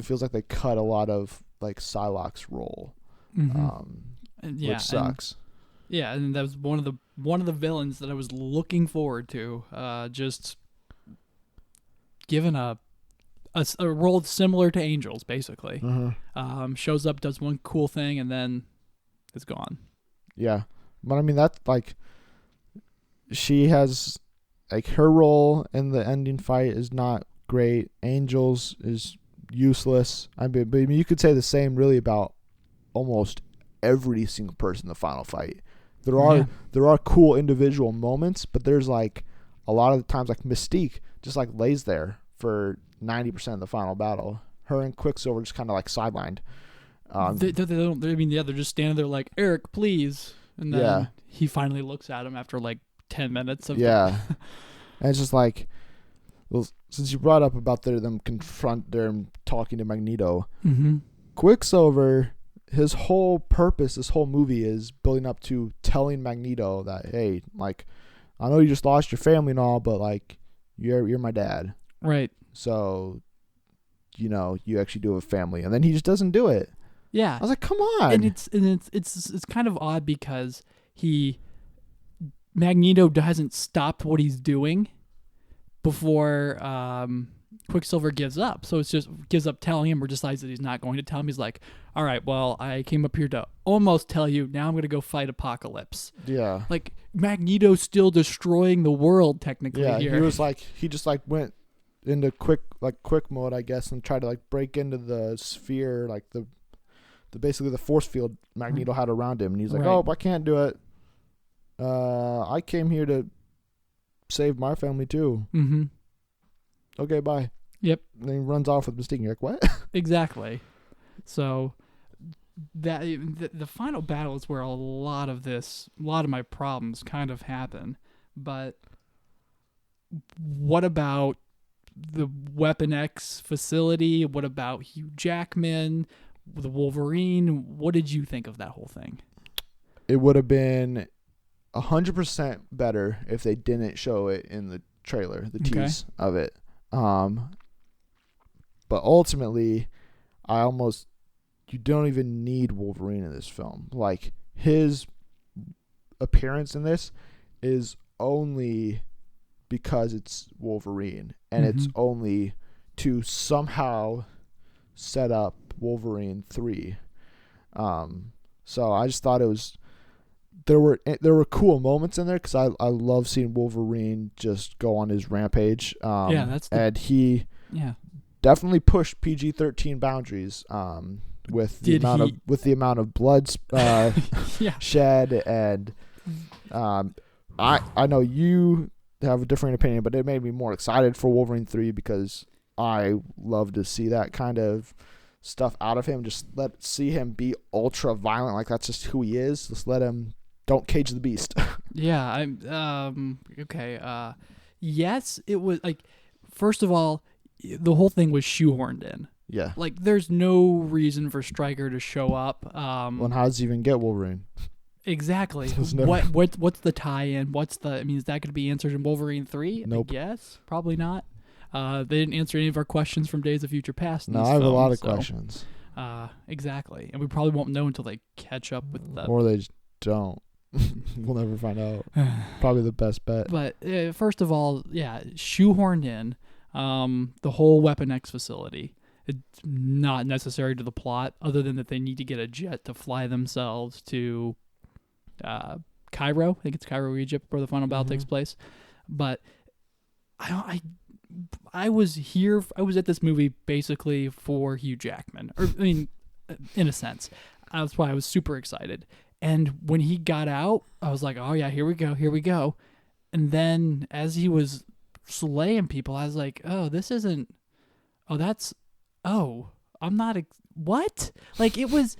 feels like they cut a lot of like Psylocke's role, which sucks. And that was one of the villains that I was looking forward to. Just given a role similar to Angel's, basically. Shows up, does one cool thing, and then it's gone. Yeah. But I mean, that's like, she has, like, her role in the ending fight is not great. Angel's is useless. I mean, you could say the same really about almost every single person in the final fight. There are cool individual moments, but there's like a lot of the times like Mystique just like lays there for 90% of the final battle. Her and Quicksilver just kind of like sidelined. They don't. They're just standing there like, Eric, please, and then he finally looks at him after like 10 minutes of and it's just like, well, since you brought up about them talking to Magneto, Quicksilver, his whole purpose, this whole movie is building up to telling Magneto that, hey, like, I know you just lost your family and all, but like, you're my dad. Right. So, you know, you actually do have a family, and then he just doesn't do it. Yeah. I was like, come on. And it's kind of odd because Magneto hasn't stopped what he's doing before Quicksilver gives up. So it's just gives up telling him, or decides that he's not going to tell him. He's like, all right, well, I came up here to almost tell you. Now I'm going to go fight Apocalypse. Yeah. Like, Magneto's still destroying the world technically here. He just like went into quick mode, I guess, and tried to like break into the sphere, like the basically the force field Magneto had around him, and he's like, oh, I can't do it. I came here to save my family too. Okay, bye. Yep. And then he runs off with Mystique. You're like, what? Exactly. So that the final battle is where a lot of my problems kind of happen. But what about the Weapon X facility? What about Hugh Jackman, the Wolverine? What did you think of that whole thing? It would have been 100% better if they didn't show it in the trailer, the tease of it. But ultimately, you don't even need Wolverine in this film. Like, his appearance in this is only because it's Wolverine, and it's only to somehow set up Wolverine 3. So I just thought there were cool moments in there, because I love seeing Wolverine just go on his rampage. And he definitely pushed PG-13 boundaries with the amount of blood shed, and I know you have a different opinion, but it made me more excited for Wolverine 3, because I love to see that kind of stuff out of him. Just see him be ultra violent, like that's just who he is. Just let him. Don't cage the beast. Yes, it was like, first of all, the whole thing was shoehorned in. Yeah. Like, there's no reason for Stryker to show up. Well, how does he even get Wolverine? Exactly. There's no- What's the tie-in? Is that going to be answered in Wolverine 3? Nope. I guess. Probably not. They didn't answer any of our questions from Days of Future Past. No, I have a lot of questions. Exactly. And we probably won't know until they catch up with them. Or they just don't. We'll never find out. Probably the best bet. But first of all, yeah, shoehorned in the whole Weapon X facility. It's not necessary to the plot, other than that they need to get a jet to fly themselves to Cairo. I think it's Cairo, Egypt, where the final battle takes place. But I was at this movie basically for Hugh Jackman. Or, I mean, in a sense. That's why I was super excited. And when he got out, I was like, oh, yeah, here we go. And then as he was slaying people, I was like, oh, this isn't, I'm not, what? Like, it was,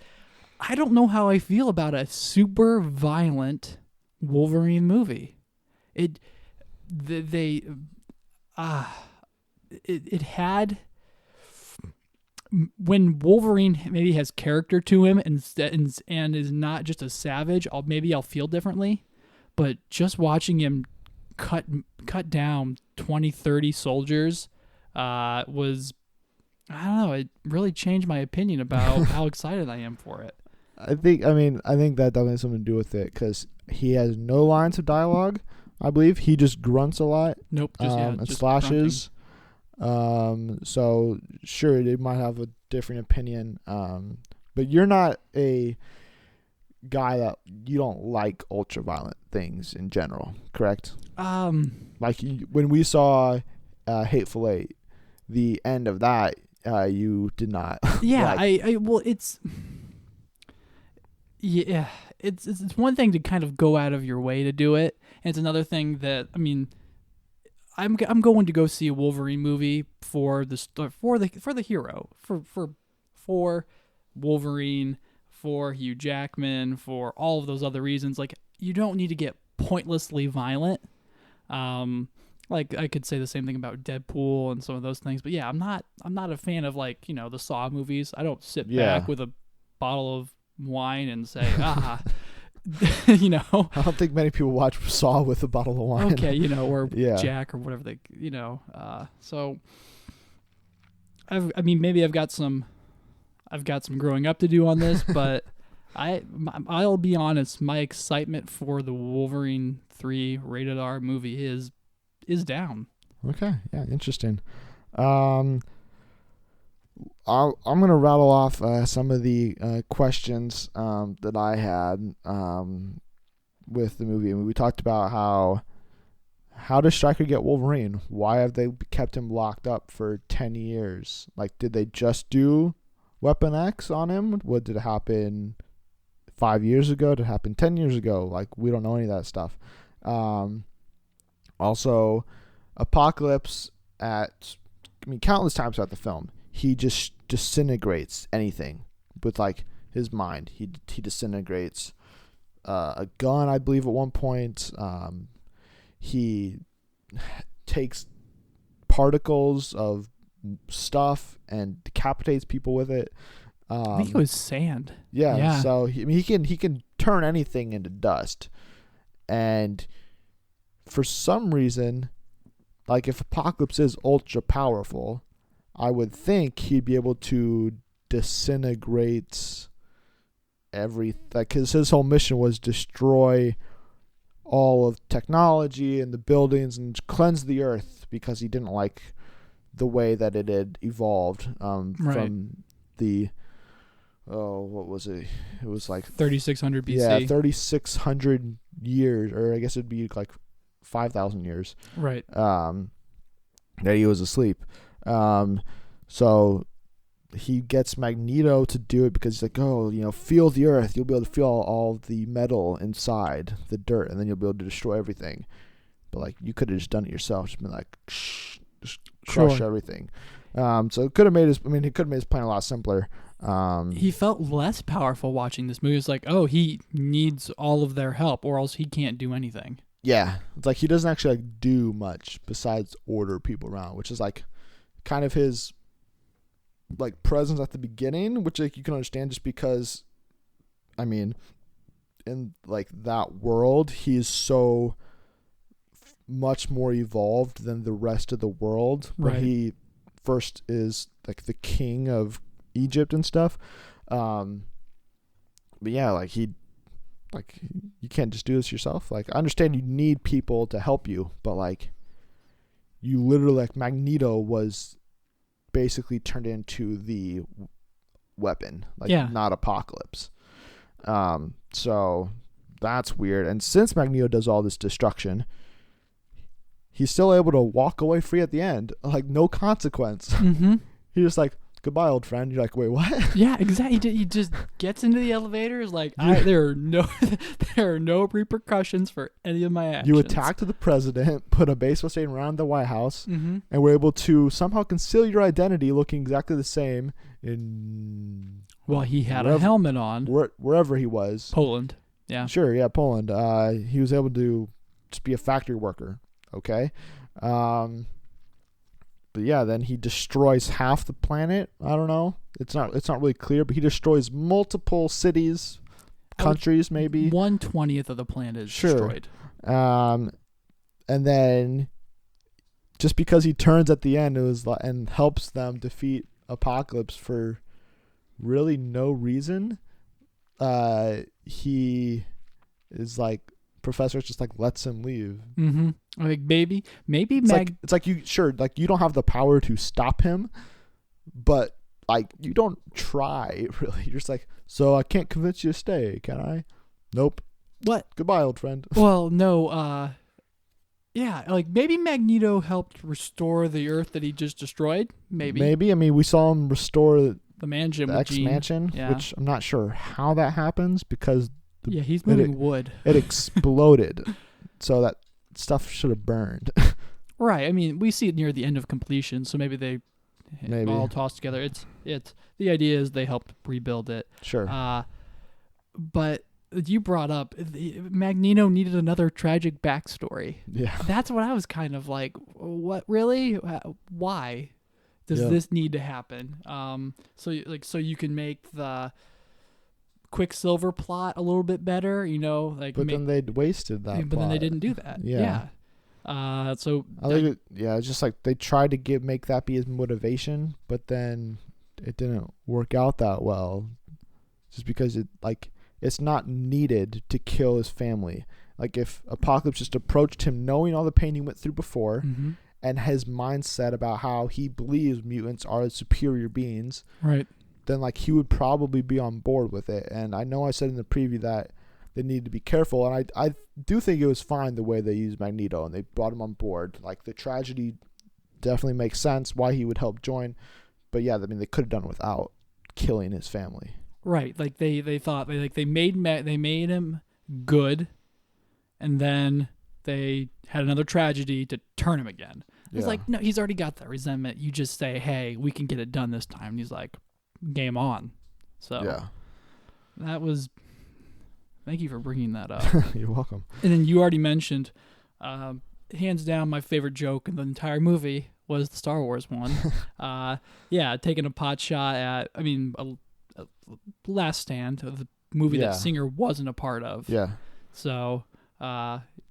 I don't know how I feel about a super violent Wolverine movie. It had, when Wolverine maybe has character to him and is not just a savage, I'll feel differently. But just watching him cut down 20, 30 soldiers was, I don't know, it really changed my opinion about how excited I am for it. I think that definitely has something to do with it, because he has no lines of dialogue. I believe he just grunts a lot. Nope, and just slashes. So sure, they might have a different opinion. But you're not a guy that you don't like ultra violent things in general, correct? Like when we saw Hateful Eight, the end of that, you did not. Yeah, like. It's one thing to kind of go out of your way to do it, and it's another thing that, I mean, I'm going to go see a Wolverine movie for the hero, for Wolverine, for Hugh Jackman, for all of those other reasons. Like, you don't need to get pointlessly violent. Like, I could say the same thing about Deadpool and some of those things, but yeah, I'm not a fan of, like, the Saw movies. I don't sit back with a bottle of wine and say, I don't think many people watch Saw with a bottle of wine. Okay, or Jack or whatever they, so maybe I've got some growing up to do on this, but I'll be honest, my excitement for the Wolverine 3 rated R movie is down. Okay, yeah, interesting. I'm gonna rattle off some of the questions that I had with the movie. I mean, we talked about how does Stryker get Wolverine? Why have they kept him locked up for 10 years? Like, did they just do Weapon X on him? What did it happen 5 years ago? Did it happen 10 years ago? Like, we don't know any of that stuff. Also, Apocalypse countless times throughout the film, he just disintegrates anything with, like, his mind. He disintegrates a gun, I believe, at one point. He takes particles of stuff and decapitates people with it. I think it was sand. Yeah. So he can turn anything into dust, and for some reason, like, if Apocalypse is ultra powerful, I would think he'd be able to disintegrate everything, because his whole mission was destroy all of technology and the buildings and cleanse the earth, because he didn't like the way that it had evolved from the what was it? It was like 3600 BC. Yeah, 3600 years, or I guess it'd be like 5,000 years. Right. That he was asleep. So he gets Magneto to do it because he's like, feel the earth. You'll be able to feel all the metal inside the dirt, and then you'll be able to destroy everything. But, like, you could have just done it yourself. Just been like, just crush everything. So it could have made his plan a lot simpler. He felt less powerful watching this movie. It's like, he needs all of their help, or else he can't do anything. Yeah, it's like he doesn't actually, like, do much besides order people around, which is, like, kind of his like presence at the beginning, which like you can understand just because, I mean, in like that world, he's so much more evolved than the rest of the world. Where Right. he first is like the king of Egypt and stuff. But yeah, like you can't just do this yourself. Like I understand you need people to help you, but like you literally, like Magneto was basically turned into the weapon, like Yeah. not Apocalypse. So that's weird. And since Magneto does all this destruction, he's still able to walk away free at the end, like no consequence. Mm-hmm. He's just like, goodbye, old friend. You're like, wait, what? Yeah, exactly. He just gets into the elevators like there are no repercussions for any of my actions. You attacked the president, put a baseball stadium around the White House, Mm-hmm. and were able to somehow conceal your identity, looking exactly the same in Well, he had a wherever- helmet on. wherever he was. Poland. Yeah. Sure, yeah, Poland. He was able to just be a factory worker. Okay. But yeah, then he destroys half the planet. I don't know. It's not really clear, but he destroys multiple cities, countries, maybe. 1/20 of the planet is Sure. destroyed. And then just because he turns at the end, it was and helps them defeat Apocalypse for really no reason. He is like, Professor just like lets him leave. Mm-hmm. Like maybe It's like you don't have the power to stop him, but like you don't try really. You're just like, so I can't convince you to stay, can I? Nope. What? Goodbye, old friend. Well, no. Yeah, like maybe Magneto helped restore the Earth that he just destroyed. Maybe. I mean, we saw him restore The mansion. the with X Jean. Mansion, Yeah. which I'm not sure how that happens because Yeah, he's moving wood. it exploded, so that stuff should have burned. Right. I mean, we see it near the end of completion, so maybe they all tossed together. It's the idea is they helped rebuild it. Sure. But you brought up Magneto needed another tragic backstory. Yeah. That's what I was kind of like. What really? Why does Yeah. this need to happen? So you can make the Quicksilver plot a little bit better. You know, like. But then they wasted that. But then they plot. didn't do that. Yeah. So I think it's just like they tried to make that be his motivation, but then it didn't work out that well. Just because it's not needed to kill his family. Like if Apocalypse just approached him knowing all the pain he went through before, mm-hmm. and his mindset about how he believes mutants are superior beings, right. then like he would probably be on board with it. And I know I said in the preview that they need to be careful, and I do think it was fine the way they used Magneto and they brought him on board. Like the tragedy definitely makes sense why he would help join, but yeah, I mean they could have done without killing his family. Right, like they thought they made him good, and then they had another tragedy to turn him again. It's Yeah. like, no, he's already got that resentment. You just say, hey, we can get it done this time. And he's like, game on. So Yeah. that was. Thank you for bringing that up. You're welcome. And then you already mentioned, hands down, my favorite joke in the entire movie was the Star Wars one. Taking a pot shot at, a Last Stand, the movie Yeah. that Singer wasn't a part of. Yeah. So,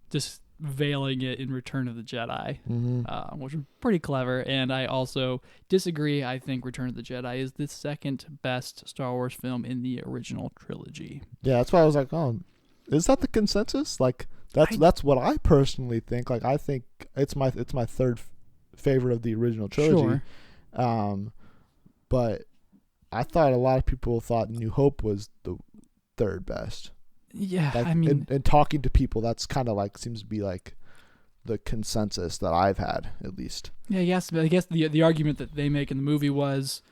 just veiling it in Return of the Jedi, Mm-hmm. which was pretty clever. And I also disagree. I think Return of the Jedi is the second best Star Wars film in the original trilogy. Yeah, that's why I was like, oh, is that the consensus? Like that's what I personally think. Like I think it's my third favorite of the original trilogy. Sure. But I thought a lot of people thought New Hope was the third best. Yeah, Like, and talking to people, that's kind of like seems to be like the consensus that I've had, at least. Yeah, yes, but I guess the argument that they make in the movie was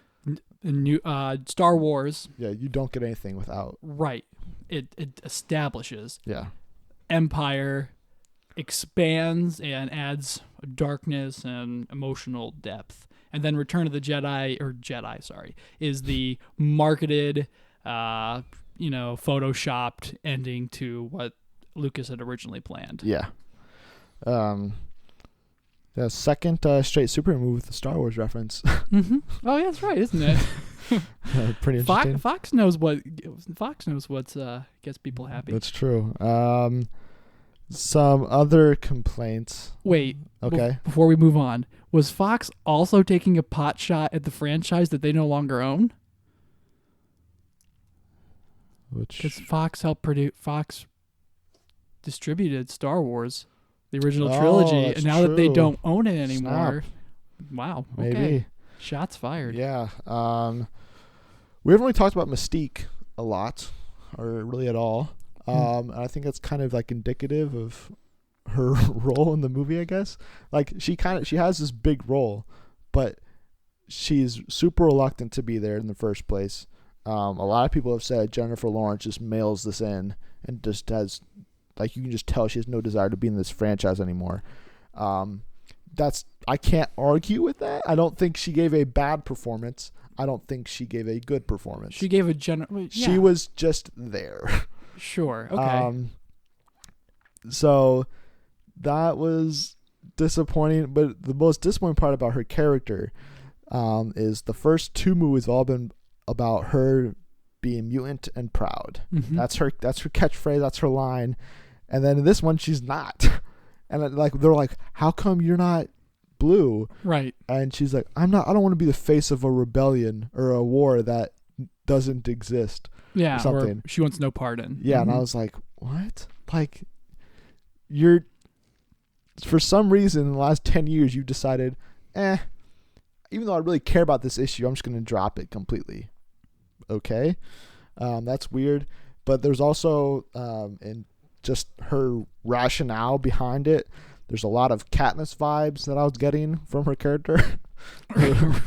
Star Wars. Yeah, you don't get anything without. Right. It establishes Yeah. Empire, expands and adds darkness and emotional depth. And then Return of the Jedi, is the marketed, photoshopped ending to what Lucas had originally planned. Yeah. The second straight superhero movie with the Star Wars reference. Mm-hmm. Oh, yeah, that's right, isn't it? Pretty interesting. Fox knows what gets people happy. That's true. Some other complaints. Wait. Okay. Before we move on, was Fox also taking a pot shot at the franchise that they no longer own? Because Fox distributed Star Wars, the original trilogy, and now that they don't own it anymore, wow. Okay. Maybe. Shots fired. Yeah. We haven't really talked about Mystique a lot, or really at all. And I think that's kind of like indicative of her role in the movie, I guess. Like she has this big role, but she's super reluctant to be there in the first place. A lot of people have said Jennifer Lawrence just mails this in and just has, like, you can just tell she has no desire to be in this franchise anymore. I can't argue with that. I don't think she gave a bad performance. I don't think she gave a good performance. She gave a general. Yeah. She was just there. Sure. Okay. So that was disappointing. But the most disappointing part about her character is the first two movies have all been about her being mutant and proud. Mm-hmm. That's her catchphrase. That's her line. And then in this one, she's not. And they're like, how come you're not blue? Right. And she's like, I don't want to be the face of a rebellion or a war that doesn't exist. Yeah. Or something. Or she wants no part in. Yeah. Mm-hmm. And I was like, what? Like, you're, for some reason in the last 10 years, you decided, even though I really care about this issue, I'm just going to drop it completely. Okay. That's weird. But there's also, in just her rationale behind it, there's a lot of Katniss vibes that I was getting from her character.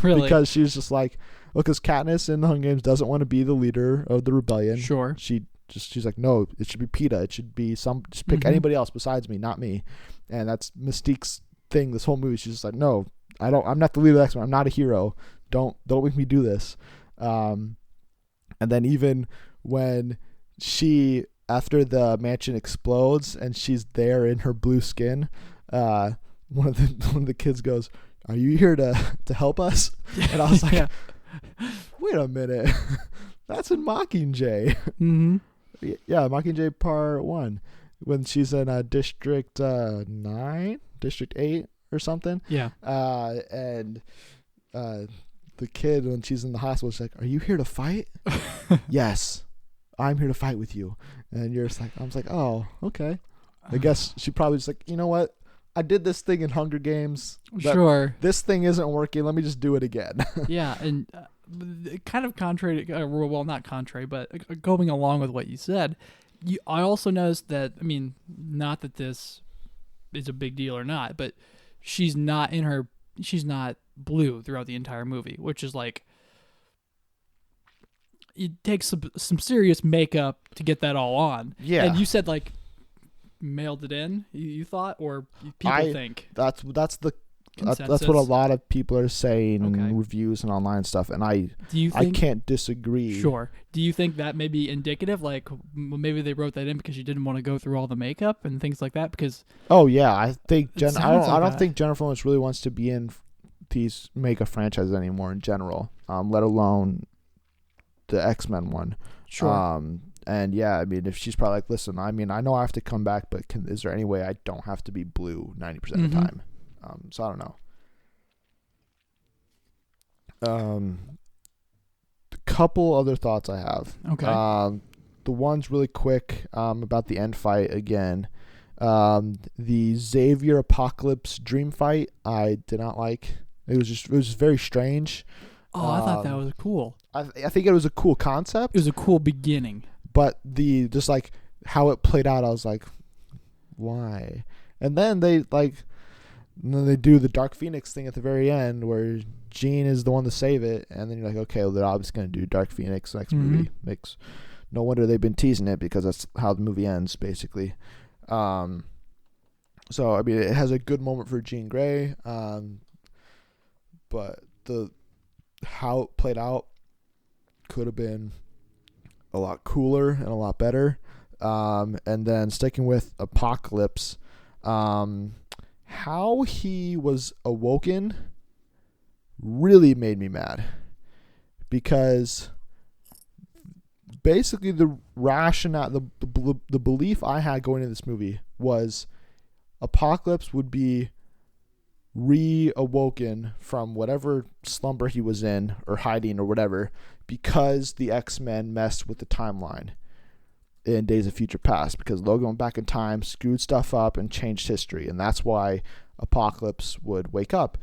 Really? Because she's just like, look, because Katniss in the Hunger Games doesn't want to be the leader of the rebellion. Sure. She's like, no, it should be Peeta. It should be just pick anybody else besides me, not me. And that's Mystique's thing this whole movie. She's just like, no, I'm not the leader of the X-Men. I'm not a hero. Don't make me do this. And then even when after the mansion explodes and she's there in her blue skin, one of the kids goes, "Are you here to help us?" And I was like, yeah. Wait a minute, that's in Mockingjay. Mm-hmm. Yeah, Mockingjay Part 1, when she's in District 9, District 8 or something. Yeah. And the kid, when she's in the hospital, she's like, "Are you here to fight?" "Yes, I'm here to fight with you." And you're just like, I was like, oh, okay. I guess she probably just like, you know what? I did this thing in Hunger Games. Sure. This thing isn't working. Let me just do it again. Yeah, and kind of contrary to, well, not contrary, but going along with what you said, I also noticed that, I mean, not that this is a big deal or not, but she's not blue throughout the entire movie, which is like, it takes some serious makeup to get that all on. Yeah. And you said like mailed it in, you thought, or people think? That's the Consensus? that's what a lot of people are saying in reviews and online stuff, and I can't disagree. Sure. Do you think that may be indicative? Like maybe they wrote that in because you didn't want to go through all the makeup and things like that? Because I think I don't that. think Jennifer Lawrence really wants to be in these makeup franchises anymore in general, let alone the X-Men one. Sure. And yeah, I mean, if she's probably like, listen, I mean, I know I have to come back, but is there any way I don't have to be blue 90% of the time? So I don't know. A couple other thoughts I have. Okay. The one's really quick, about the end fight again. The Xavier Apocalypse dream fight, I did not like. It was very strange. Oh, I thought that was cool. I think it was a cool concept. It was a cool beginning. But just like how it played out, I was like, why? And then they do the Dark Phoenix thing at the very end where Jean is the one to save it, and then you're like, okay, well, they're obviously going to do Dark Phoenix next movie. No wonder they've been teasing it, because that's how the movie ends, basically. So I mean, it has a good moment for Jean Grey, but how it played out could have been a lot cooler and a lot better. And then sticking with Apocalypse, how he was awoken really made me mad, because basically the rationale, the belief I had going into this movie was Apocalypse would be reawoken from whatever slumber he was in or hiding or whatever, because the X-Men messed with the timeline in Days of Future Past, because Logan went back in time, screwed stuff up, and changed history, and that's why Apocalypse would wake up.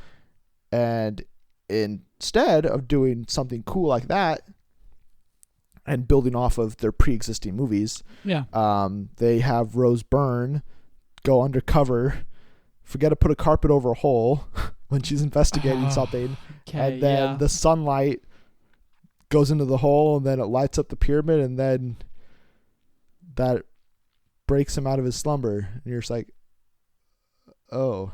And instead of doing something cool like that and building off of their pre-existing movies, they have Rose Byrne go undercover, forget to put a carpet over a hole when she's investigating something, and then the sunlight goes into the hole, and then it lights up the pyramid, and then that breaks him out of his slumber, and you're just like, oh,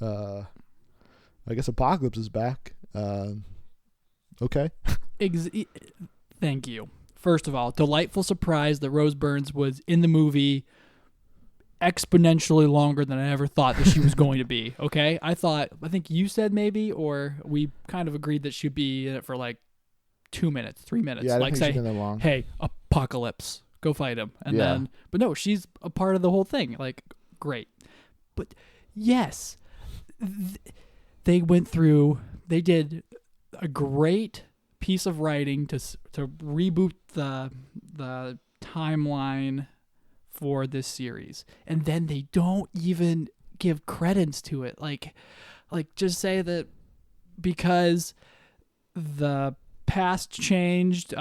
I guess Apocalypse is back. Okay. Thank you. First of all, delightful surprise that Rose Byrne was in the movie exponentially longer than I ever thought that she was going to be. Okay, I think you said maybe, or we kind of agreed that she'd be in it for like 2 minutes, 3 minutes. Yeah, I like think say, she's been that long. hey, Apocalypse, go fight him, and then, but no, she's a part of the whole thing. Like, great, but yes, they did a great piece of writing to reboot the timeline for this series, and then they don't even give credence to it. Like just say that because the past changed,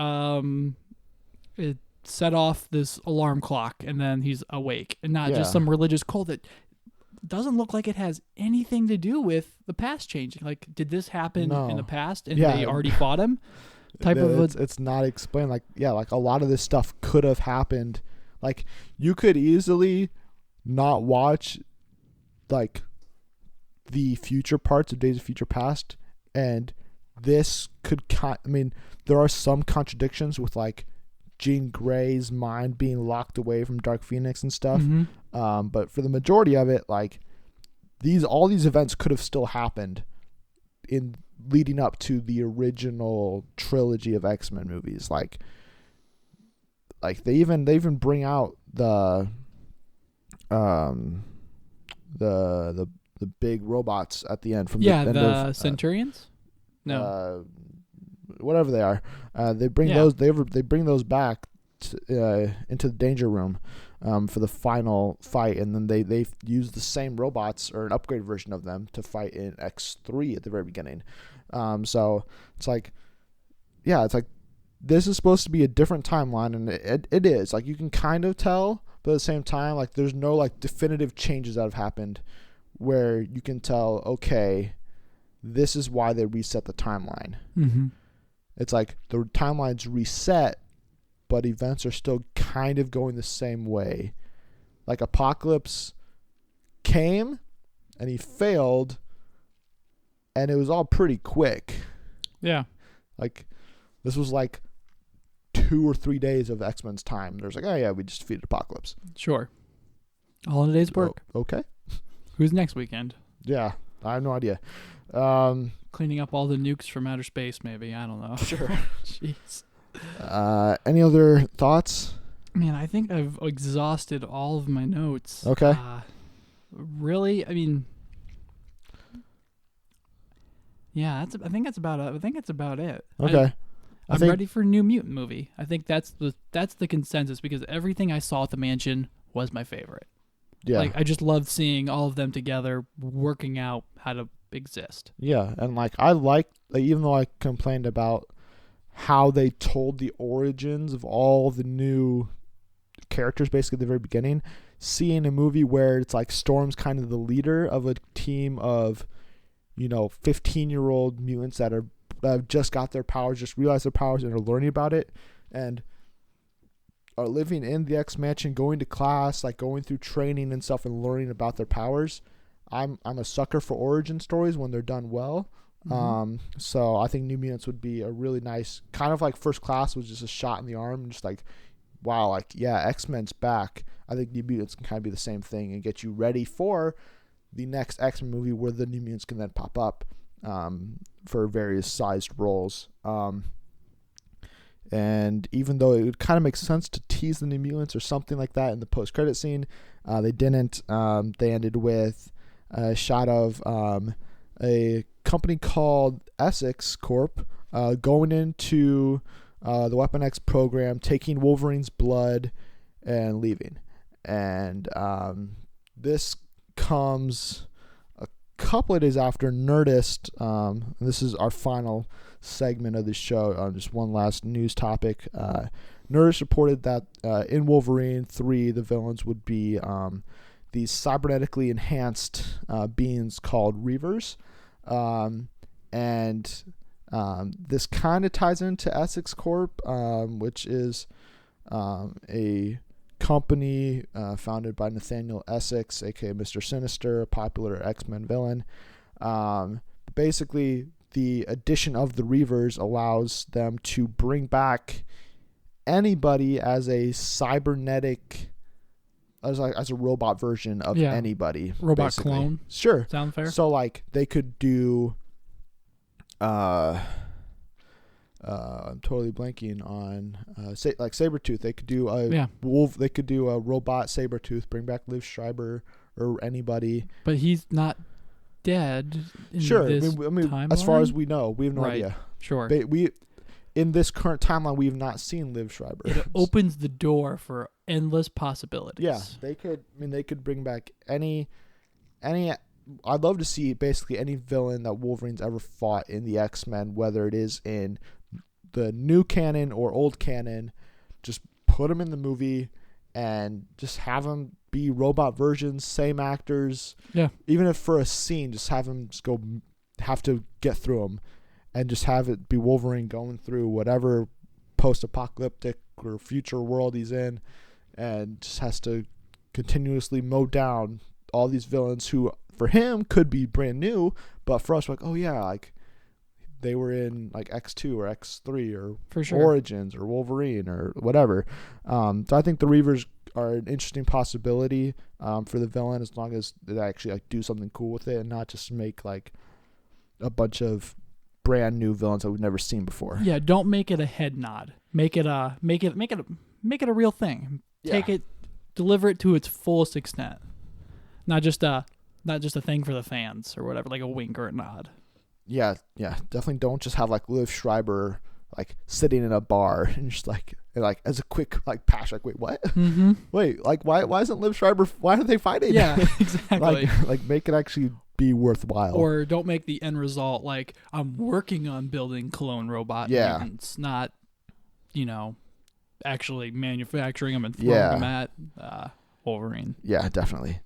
it set off this alarm clock, and then he's awake, and not just some religious cult that doesn't look like it has anything to do with the past changing. Like, did this happen in the past and they already fought him? It's not explained. Like a lot of this stuff could have happened. Like, you could easily not watch like the future parts of Days of Future Past, and this could there are some contradictions with like Jean Grey's mind being locked away from Dark Phoenix and stuff. Mm-hmm. But for the majority of it, like all these events could have still happened in leading up to the original trilogy of X-Men movies. Like they even bring out the big robots at the end from the end of Centurions. Whatever they are, they bring those. They bring those back into the Danger Room for the final fight, and then they use the same robots or an upgraded version of them to fight in X3 at the very beginning. So it's like, this is supposed to be a different timeline, and it is. Like, you can kind of tell, but at the same time, like, there's no like definitive changes that have happened where you can tell, okay, this is why they reset the timeline. Mm-hmm. It's like the timeline's reset, but events are still kind of going the same way. Like, Apocalypse came and he failed, and it was all pretty quick. Yeah. Like, this was like 2 or 3 days of X-Men's time. There's like, oh yeah, we just defeated Apocalypse. Sure. All in a day's work. Oh, okay. Who's next weekend? Yeah, I have no idea. Cleaning up all the nukes from outer space, maybe. I don't know. Sure. Jeez. Any other thoughts? Man, I think I've exhausted all of my notes. Okay. Really? I mean, yeah, I think that's about it. Okay. I'm ready for a New Mutant movie. I think that's the consensus, because everything I saw at the mansion was my favorite. Yeah. Like, I just loved seeing all of them together working out how to exist. Yeah, and like I like, even though I complained about how they told the origins of all the new characters basically at the very beginning, seeing a movie where it's like Storm's kind of the leader of a team of 15-year-old mutants that have just got their powers, just realized their powers, and are learning about it, and are living in the X Mansion, going to class, like going through training and stuff, and learning about their powers. I'm a sucker for origin stories when they're done well. Mm-hmm. So I think New Mutants would be a really nice, kind of like First Class was just a shot in the arm, and just like, wow, like, yeah, X-Men's back. I think New Mutants can kind of be the same thing and get you ready for the next X-Men movie where the New Mutants can then pop up for various sized roles. And even though it would kind of make sense to tease the New Mutants or something like that in the post-credit scene, they didn't. They ended with a shot of a company called Essex Corp going into the Weapon X program, taking Wolverine's blood and leaving. And this comes a couple of days after Nerdist. This is our final segment of the show. Just one last news topic. Nerdist reported that in Wolverine 3, the villains would be these cybernetically enhanced beings called Reavers. And this kind of ties into Essex Corp, which is a company founded by Nathaniel Essex, aka Mr. Sinister, a popular X-Men villain. Basically, the addition of the Reavers allows them to bring back anybody as a cybernetic, as a robot version of anybody. Robot basically. Clone. Sure. Sound fair? So like they could do I'm totally blanking on like Sabretooth. They could do a wolf. They could do a robot Sabretooth. Bring back Liv Schreiber or anybody. But he's not dead. Sure. This I mean timeline? as far as we know, we have no idea. Sure. We in this current timeline, we have not seen Liv Schreiber. It opens the door for endless possibilities. Yeah, they could. I mean, they could bring back any. I'd love to see basically any villain that Wolverine's ever fought in the X-Men, whether it is in the new canon or old canon. Just put them in the movie and just have them be robot versions, same actors. Yeah. Even if for a scene, just have them just have to get through them, and just have it be Wolverine going through whatever post-apocalyptic or future world he's in, and just has to continuously mow down all these villains who, for him, could be brand new, but for us, we're like, oh yeah, like they were in like X2 or X3 or for sure. Origins or Wolverine or whatever. So I think the Reavers are an interesting possibility for the villain, as long as they actually like do something cool with it and not just make like a bunch of brand new villains that we've never seen before. Yeah, don't make it a head nod. Make it a real thing. Take it, deliver it to its fullest extent. Not just a thing for the fans or whatever, like a wink or a nod. Yeah, definitely don't just have like Liv Schreiber like sitting in a bar and just like as a quick like patch, like wait, what? Mm-hmm. Wait, like why isn't Liv Schreiber? Why are they fighting? Yeah, exactly. like make it actually be worthwhile. Or don't make the end result like I'm working on building clone robot mutants, not actually manufacturing them and throwing them at Wolverine. Yeah, definitely.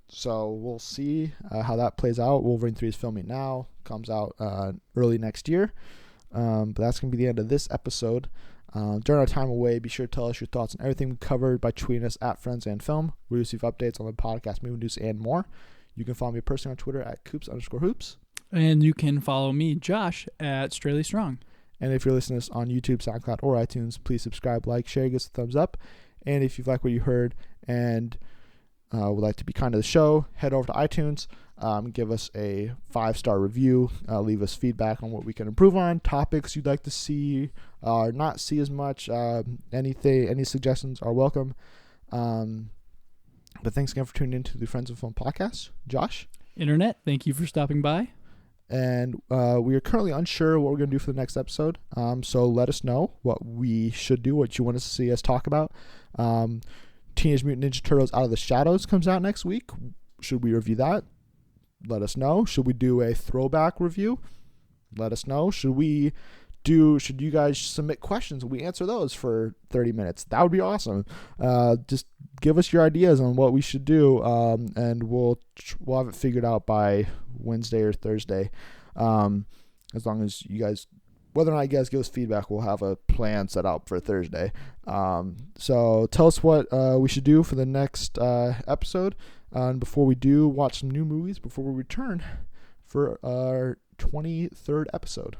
So we'll see how that plays out. Wolverine 3 is filming now. Comes out early next year. But that's going to be the end of this episode. During our time away, be sure to tell us your thoughts on everything we covered by tweeting us at Friends and Film. We receive updates on the podcast, movie news, and more. You can follow me personally on Twitter at Coops_Hoops. And you can follow me, Josh, at Straley Strong. And if you're listening to us on YouTube, SoundCloud, or iTunes, please subscribe, like, share, give us a thumbs up. And if you've liked what you heard and would like to be kind of the show, head over to iTunes, give us a 5-star review, leave us feedback on what we can improve on, topics you'd like to see or not see as much, any suggestions are welcome. But thanks again for tuning into the Friends of Film podcast. Josh? Internet, thank you for stopping by. And we are currently unsure what we're going to do for the next episode. So let us know what we should do, what you want us to see us talk about. Teenage Mutant Ninja Turtles Out of the Shadows comes out next week. Should we review that? Let us know. Should we do a throwback review? Let us know. Should you guys submit questions and we answer those for 30 minutes? That would be awesome. Just give us your ideas on what we should do, and we'll have it figured out by Wednesday or Thursday. As long as you guys, whether or not you guys give us feedback, we'll have a plan set out for Thursday. So tell us what we should do for the next episode. And before we do, watch some new movies before we return for our 23rd episode.